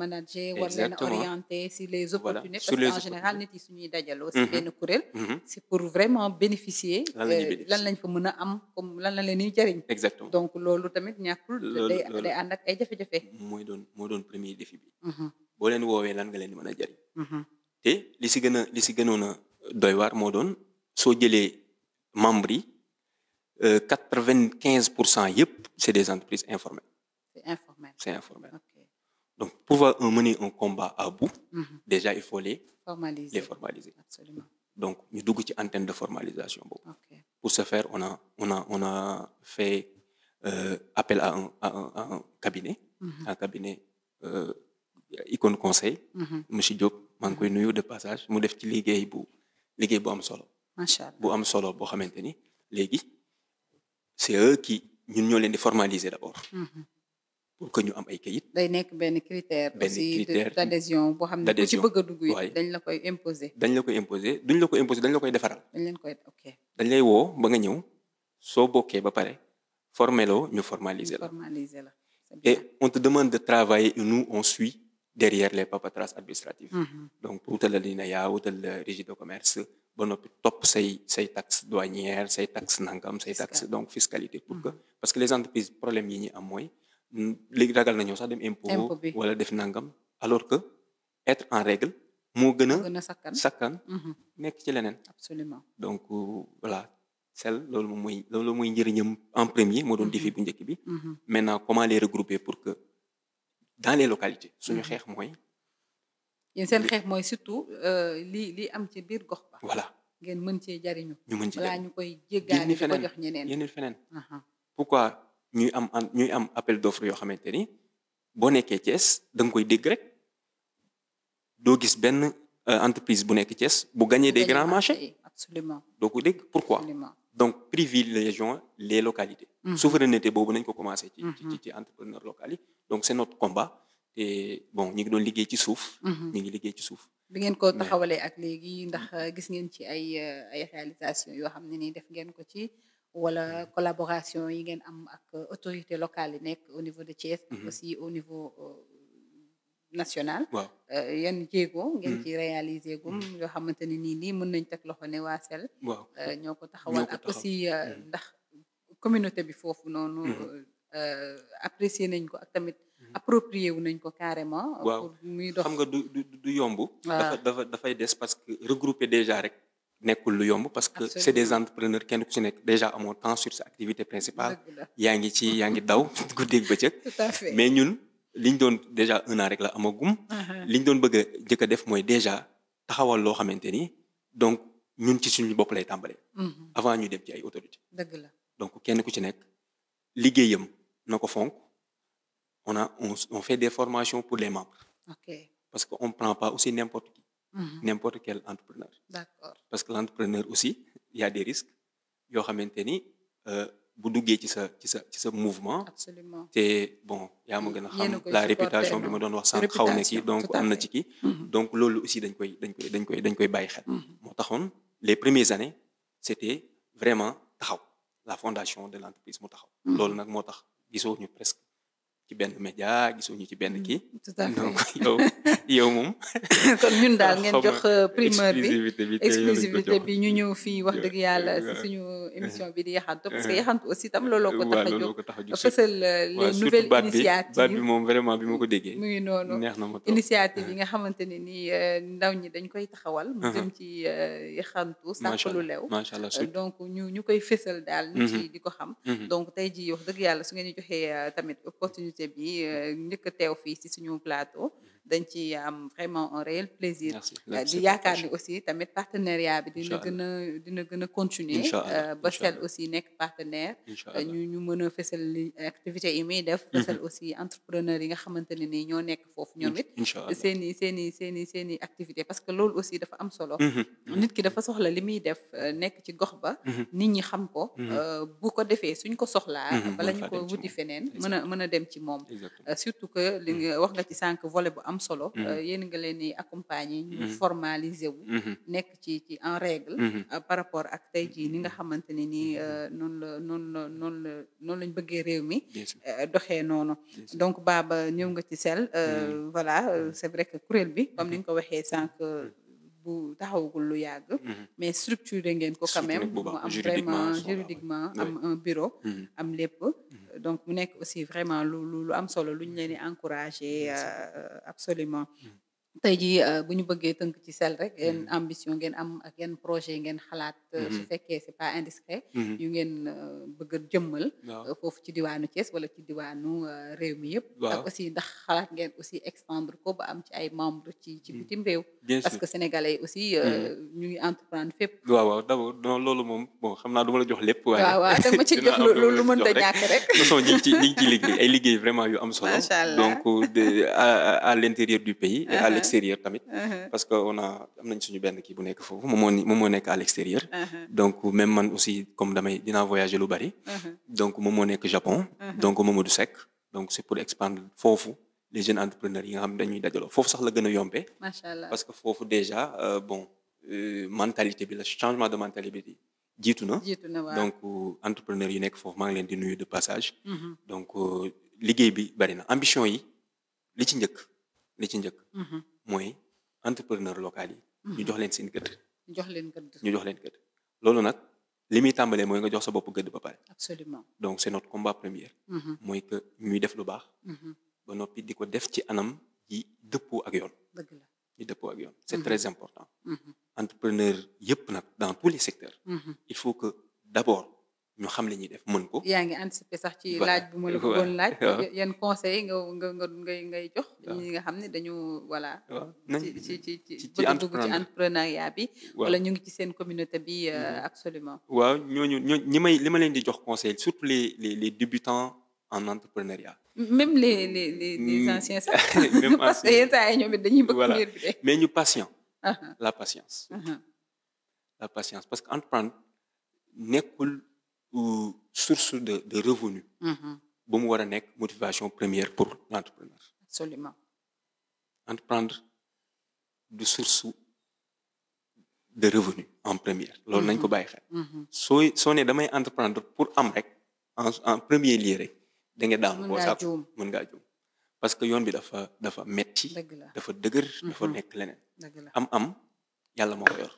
manager war leen orienter si les opportunités parce que en général nit yi suñuy dajaloo si benn kuréel c'est pour vraiment bénéficier lan lañ fa mën a am comme lan la leen di jëriñ. exactement donc loolu tamit ñàkkul day ànd ak ay jafe-jafe. moo doon premier défi bi. boo leen woowee lan nga leen di mën a jëriñ. te li si gënoon a doy waar moo doon soo jëlee membres yi 95% yëpp c'est des entreprises informelles. C'est informel. Okay. Donc pour pouvoir mener un combat à bout. Déjà il faut les formaliser. Absolument. Donc ñu dugg ci antenne de formalisation boobu. Okay. Pour ce faire on a fait appel à un cabinet. Un cabinet Icône Conseil. monsieur Diop maa ngi koy nuyu de passage mu def ci liggéey bu am solo. macha allah bu am solo boo xamante ni léegi c'est eux qui ñun ñoo leen di formaliser d'abord. pour que ñu am ay kayit. day nekk benn critère aussi d'adhésion boo xam ne ku ci bëgg a dugg yi dañ la koy imposer. duñ la ko imposer dañ la koy defaral. dañ leen koy ok. dañ lay woo ba nga ñëw soo bokkee ba pare forméloo ñu formaliser la. Et on te demande de travailler et nous on suit derrière les paperasses administratives. donc wutal la l'INEA wutal la régie de commerce ba noppi topp say taxes douanières say taxes nangam say taxes donc fiscalité pour que parce que les entreprises problème yi ñi am mooy léegi ragal nañoo sax dem impôt wala def nangam alors que être en règle moo gën a sakkan nekk ci leneen. absolument donc voilà celle loolu mooy njëriñam en premier moo doon défi bu njëkk bi. maintenant comment les regrouper pour que dans les localités suñu xeex mooy. yéen seen xeex mooy surtout li am ci biir gox ba. voilà ngeen mën cee jariñu. ñu mën ci balaa ñu koy jéggaani di ko jox ñeneen yeneen feneen. pourquoi ñuy am appel d'offre yoo xamante ni boo nekkee Thiès da nga koy dégg rek doo gis benn entreprise bu nekk Thiès bu gagner des grands marchés. absolument doo ko dégg pourquoi. donc privilégions les localités. souveraineté boobu nañ ko commencé. ci entrepreneur local yi donc c'est notre combat. te bon ñu ngi doon liggéey ci suuf. ñu ngi liggéey ci suuf. bi ngeen ko taxawalee ak léegi ndax gis ngeen ci ay réalisation yoo xam ne nii def ngeen ko ci wala collaboration yi ngeen am ak autorités locales yi nekk au niveau de Thiès. aussi au niveau national. waaw yan jéego ngeen ci réaliser gum yoo xamante ne nii lii mën nañ teg loxo ne waa SEL. waaw ñoo ko taxawal ak aussi ndax communauté bi foofu noonu. apprécier nañ ko ak tamit. approprié wu nañ ko carrément. pour muy dox xam nga du yomb. dafay des parce que regrouper déjà rek nekkul lu yomb parce que c'est des entrepreneurs kenn ku ci nekk déjà amoo temps sur sa activité principale. yaa ngi daw guddeeg bëccëg. tout à fait mais ñun liñ doon déjà 1 an rek la amagum. liñ doon bëgg a jëkk a def mooy déjà taxawal loo xamante ni donc ñun ci suñu bopp lay tàmbalee. avant ñu dem ci ay autorités. dëgg la donc kenn ku ci nekk liggéeyam na ko fonk. On fait des formations pour les membres. Ok. Parce qu'on ne prend pas aussi n'importe qui. N'importe quel entrepreneur. D'accord. Parce que l'entrepreneur aussi, il y a des risques. Yo xamanteni bu duggé ci sa mouvement. Absolument. Té bon, yaa ma gën a xam la réputation bi ma doon wax sànq xaw na ci donc am na ci kii. Donc loolu aussi dañ koy bàyyi xel. moo taxoon les premières années c'était vraiment taxaw la fondation de l'entreprise mu taxaw. loolu nag moo tax gisoo ñu presque. ci benn média gisuñu ci benn kii. tout à fait donc yow moom. kon ñun daal ngeen jox primeur bi exclusivité bi ñu ñëw fii wax dëgg yàlla si suñu émission bi di yaxantu parce que yaxantu aussi tam looloo ko tax a jóg fësal les nouvelles initiatives baat bi moom vraiment bi ma ko déggee. mu ngi noonu neex na ma trop initiative yi nga xamante ne nii ndaw ñi dañ koy taxawal. mu jëm ci yaxantu sàkk lu lew. macha allah donc ñu koy fësal daal. nit yi di ko xam. donc tey jii wax dëgg yàlla su ngeen ñu joxee tamit opportunité bi njëkk a teew fii ci suñu plateau dañ ci am vraiment un réel plaisir di yaakaar ni aussi tamit partenariat bi dina gën a continuer ba SEL aussi nekk partenaire ñu mën a fësal activité yi muy def fësal aussi entrepreneur yi nga xamante ne ni ñoo nekk foofu ñoom it seeni activité parce que loolu aussi dafa am solo nit ki dafa soxla li muy def nekk ci gox ba nit ñi xam ko bu ko defee suñ ko soxlaa bala ñu ko wuti feneen mën a dem ci moom surtout que li nga wax nga ci sànq volet bu am solo yéen nga leen di accompagner ñu formaliser wu nekk ci en règle par rapport ak tey jii ni nga xamante ne nii noonu lañ bëggee réew mi doxee noonu donc Baba ñëw nga ci SEL voilà c'est vrai que kuréel bi comme ni nga ko waxee sànq bu taxawagul lu yàgg mais structuré ngeen ko quand même mu am vraiment juridiquement am un bureau am lépp donc mu nekk aussi vraiment lu am solo lu ñu leen di encourager absolument tey jii bu ñu bëggee tënk ci sel rek yan ambition ngeen am ak yan projet ngeen xalaat su fekkee c'est pas indiscret yu ngeen bëgg a jëmmal foofu ci diwaanu Thiès wala ci diwaanu réew mi yëpp ak aussi ndax xalaat ngeen aussi extendre ko ba am ci ay membres ci bitim réew parce que sénégalais aussi ñu ngi entreprendre fépp waaw d'abord non loolu moom bon xam naa du ma la jox lépp waaye waaw da ma ci jox lu mënta ñàkk rek façon ñi ngi ci liggéey ay liggéey vraiment yu am solo donc à l'intérieur du pays et à l'extérieur tamit parce que am nañ suñu benn kii bu nekk foofu moom moo nekk à l'extérieur donc même man aussi comme dinaa voyager lu bari donc moom moo nekk Japon donc Mamadou Seck donc c'est pour expandre foofu les jeunes entrepreneurs yi nga xam dañuy dajaloo foofu sax la gën a yombee parce que foofu déjà mentalité bi la changement de mentalité bi jiitu na donc entrepreneurs yi nekk foofu maa ngi leen di nuyu de passage donc liggéey bi bari na ambition yi li ci njëkk mooy entrepreneur local yi ñu jox leen seen gëdd ñu jox leen gëdd loolu nag li muy tàmbalee mooy nga jox sa bopp gëdd ba pare absolument donc c'est notre combat premier mooy que ñuy def lu baax ba noppi di ko def ci anam yi dëppoo ak yoon c'est très important entrepreneur yëpp nag dans tous les secteurs il faut que d'abord ñu xam li ñuy def mën ko yaa ngi anticiper sax ci laaj bu ma la bëggoon laaj yan conseil ngay jox ñi nga xam ne dañu voilà ci dugg ci entrepreneuriat bi wala ñu ngi ci seen communauté bi absolument waaw ñooñu li ma leen di jox conseil surtout les débutants en entrepreneuriat même les anciens sax parce que yenn saa yi ñoom it dañuy bëgg mbir bi de mais ñu patient la patience parce que entreprendre nekkul source de revenu ba mu war a nekk motivation première pour l'entrepreneur absolument entreprendre du source de revenu en première loolu nañ ko bàyyi xel soo ne damay entreprendre pour am rek en premier lieu rek da nga daanu boo sax mën ngaa juum parce que yoon bi dafa metti dafa dëgër dafa nekk leneen am yàlla moo ko yor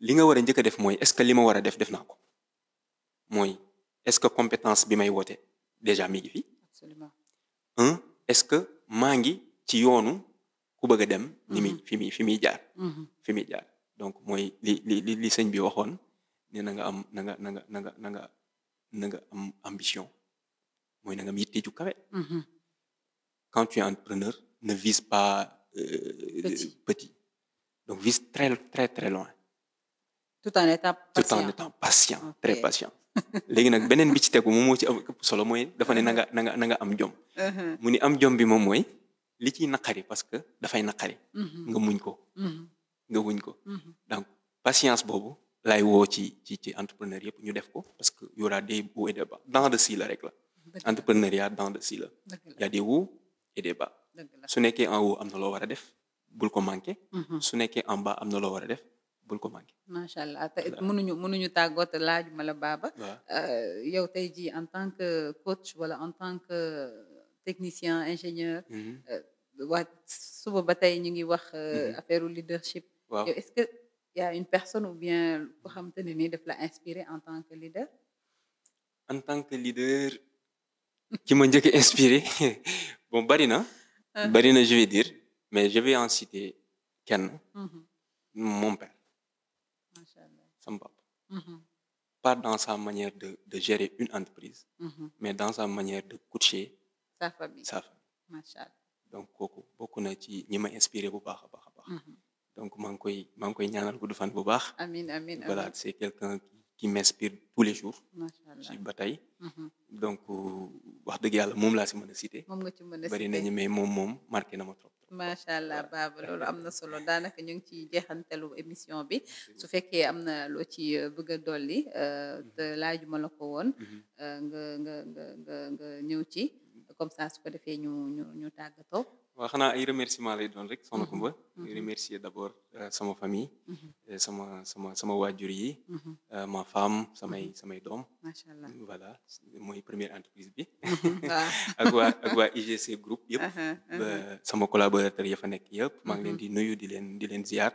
li nga war a njëkk a def mooy est-ce que li ma war a def naa ko mooy est-ce que compétence bi may woote déjà mi ngi fi absolument est-ce que maa ngi ci yoonu ku bëgg a dem ni mi fi muy jaar donc mooy li sëñ bi waxoon ne na nga am ambition mooy na nga am yitte ju kawe quand tu es entrepreneur ne vise pas petit donc vise très très très loin tout en étant patient très patient léegi nag beneen bi ci tegu moom moo ci am ëpp solo mooy dafa ne na nga am jom mu ni am jom bi moom mooy li ciy naqari parce que dafay naqari nga muñ ko donc patience boobu laay woo ci entrepreneur yëpp ñu def ko parce que y aura des hauts et des bas dans de si la rek la entrepreneuriat dans de si la y a des hauts et des bas su nekkee en haut am na loo war a def bul ko manqué su nekkee en bas am na loo war a def bul ko manqué macha allah te mënuñu tàggoot laajuma la Baba yow tey jii en tant que coach wala en tant que technicien ingénieur waa suba ba tey ñu ngi wax affaire leadership yow est-ce que y a une personne ou bien ko xamante ne nii daf la inspiré en tant que leader ki ma njëkk inspiré bon bari na je vais dire mais je vais en citer kenn mon père sama papa pas dans sa manière de gérer une entreprise mais dans sa manière de coacher sa famille macha allah donc kooku bokk na ci ñi ma inspiré bu baax a baax donc maa ngi koy ñaanal gudd fan bu baax amiin voilà c'est quelqu'un qui m'inspire tous les jours ci ba tey donc wax dëgg yàlla moom laa si mën a citer bari nañu mais moom marqué na ma trop macha allah Baba loolu am na solo daanaka ñu ngi ci jeexantelu émission bi su fekkee am na loo ci bëgg a dolli te laajuma la ko woon nga ñëw ci comme ça su ko defee ñu tàggatoo waaw xanaa ay remerciement lay doon rek soxna Kumba remercier d'abord sama famille sama waajur yi ma femme samay doom macha allah voilà mooy première entreprise bi ak waa IGC groupe yëpp sama collaborateur ya fa nekk yëpp maa ngi leen di nuyu di leen ziar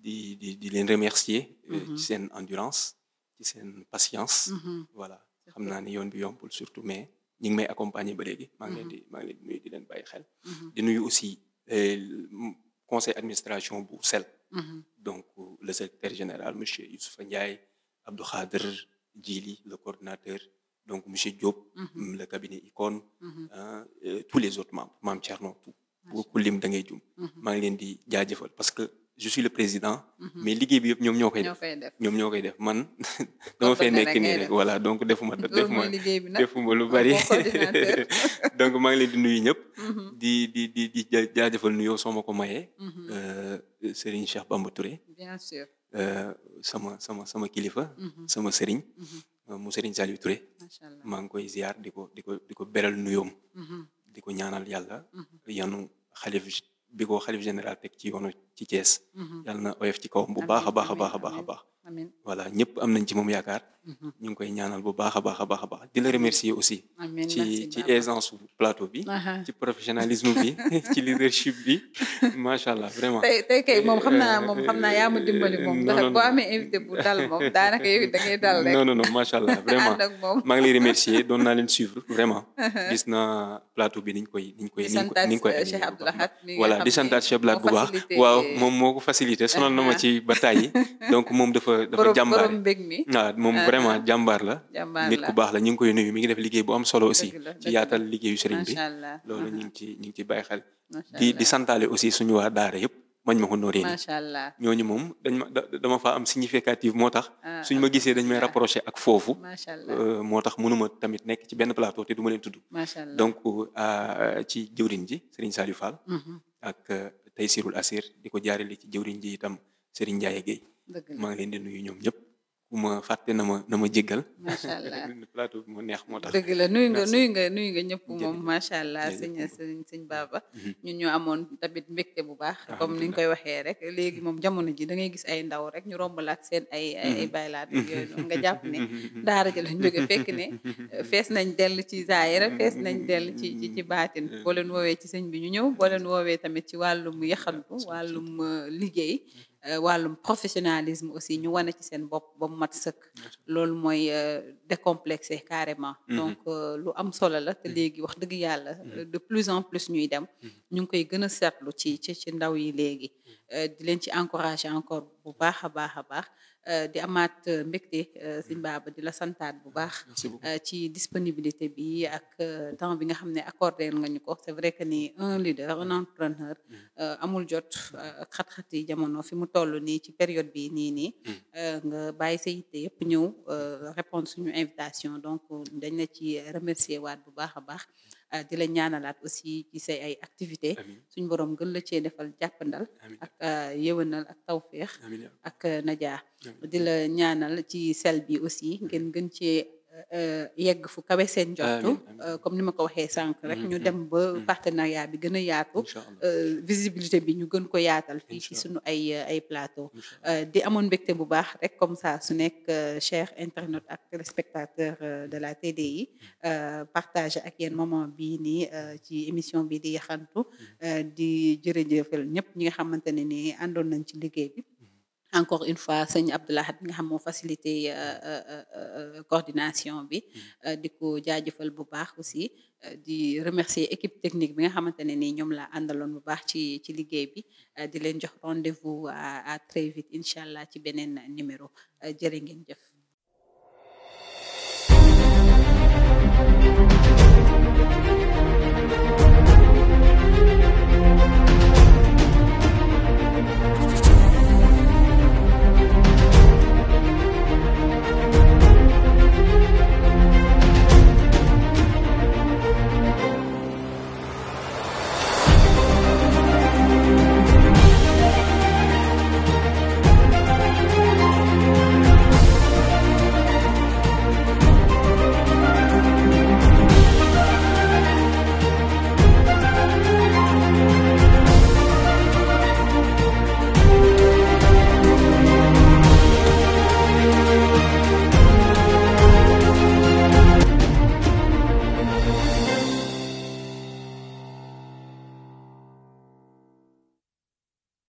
di leen remercier ci seen endurance ci seen patience voilà xam naa ne yoon bi yombul surtout mais ñi ngi may accompagner ba léegi maa ngi leen di nuyu di leen bàyyi xel di nuyu aussi conseil administration bu SEL. Donc le secrétaire général monsieur Youssoufa Ndiaye, Abdou Khader Djili le coordinateur, donc monsieur Diop le cabinet Icône, tous les autres membres Mame Thierno tout ku lim da ngay jum maa ngi leen di jaajëfal parce que je suis le président mais liggéey bi yëpp ñoom ñoo koy def man dama fay nekk nii rek voilà donc defuma lu bari donc maa ngi leen di nuyu ñëpp di jaajëfal nuyoo soo ma ko mayee Serigne Cheikh Bamba Touré bien sûr sama kilifa sama Serigne mu Serigne Saliou Touré maa ngi koy ziar di ko beral nuyoom di ko ñaanal yàlla yanu xalif général teg ci yoonu ci Thiès yàlla na oyof ci kawam bu baax a baax voilà ñëpp am nañ ci moom yaakaar ñu ngi koy ñaanal bu baax a baax di la remercier aussi ci aisance plateau bi ci professionnalisme bi ci leadership bi macha allah vraiment tey kay moom xam naa yaa ma dimbali moom ndax boo amee invité bu dal moom daanaka yow da ngay dal rek non macha allah vraiment maa ngi lay remercier doon naa leen suivre vraiment gis naa plateau bi niñ koy Cheikh Abdou Lahad voilà di santaat Cheikh Abdou Lahad bu baax waaw moom moo ko facilité sonal na ma ci bataay yi donc moom dafa jàmbaar waaw moom vraiment jàmbaar la nit ku baax la ñu ngi koy nuyu mi ngi def liggéey bu am solo aussi ci yaatal liggéeyu sëriñ bi loolu ñu ngi ci bàyyi xel di santaale aussi suñu waa daara yëpp mañ ma ko nooree nii ñooñu moom dama fa am significatif moo tax suñ ma gisee dañ may rapproché ak foofu moo tax mënuma tamit nekk ci benn plateau te du ma leen tudd donc ci jëwriñ ji Serigne Saliou Fall ak Taysirul Asir di ko jaarale ci jëwriñ ji itam Serigne Ndiaye Guèye maa ngi leen di nuyu ñoom ñëpp ku ma fàtte na ma jéggal macha allah plateau bi moo neex moo tax dëgg la nuyu nga ñëpp moom macha allah sëñ Baba ñun ñu amoon tamit mbégte bu baax comme ni nga koy waxee rek léegi moom jamono ji da ngay gis ay ndaw rek ñu rombalaat seen ay baylaat yooyu noonu nga jàpp ne daara ji lañ jóge fekk ne fees nañ dell ci zaahir fees nañ dell ci baatin boo leen woowee ci sëñ bi ñu ñëw boo leen woowee tamit ci wàllum yaxantu wàllum liggéey wàllum professionnalisme aussi ñu wane ci seen bopp ba mu mat sëkk loolu mooy décomplexé carrément donc lu am solo la te léegi wax dëgg yàlla de plus en plus ñuy dem ñu ngi koy gën a seetlu ci ndaw yi léegi di leen ci encourager encore bu baax a baax di amaat mbégte sëñ Baba di la santaat bu baax ci disponibilité bi ak temps bi nga xam ne accordé nga ñu ko c'est vrai que ni un leader un entrepreneur amul jot ak xat-xat yi jamono fi mu toll nii ci période bi nii nga bàyyi sa yitte yëpp ñëw répondre suñu invitation donc dañ la ci remercier waat bu baax a baax di la ñaanalaat aussi ci say ay activité suñu borom gën la cee defal jàppandal ak yëwanal ak tawféex ak najaa di la ñaanal ci sel bi aussi ngeen gën cee yegg fu kawe seen njortu comme ni ma ko waxee sànq rek ñu dem ba partenariat bi gën a yaatu visibilité bi ñu gën ko yaatal fii ci suñu ay plateau di amoon mbégte bu baax rek comme ça su nekk chers internautes ak téléspectateurs de la TDI partage ak yéen moment bii nii ci émission bi di yaxantu di jërëjëfal ñëpp ñi nga xamante ne ni àndoon nañ ci liggéey bi encore une fois sëñ Abdou Lahad bi nga xam moo facilité coordination bi di ko jaajëfal bu baax aussi di remercier équipe technique bi nga xamante ne ni ñoom la àndaloon bu baax ci liggéey bi di leen jox rendez-vous à très vite incha allah ci beneen numéro jërë ngeen jëf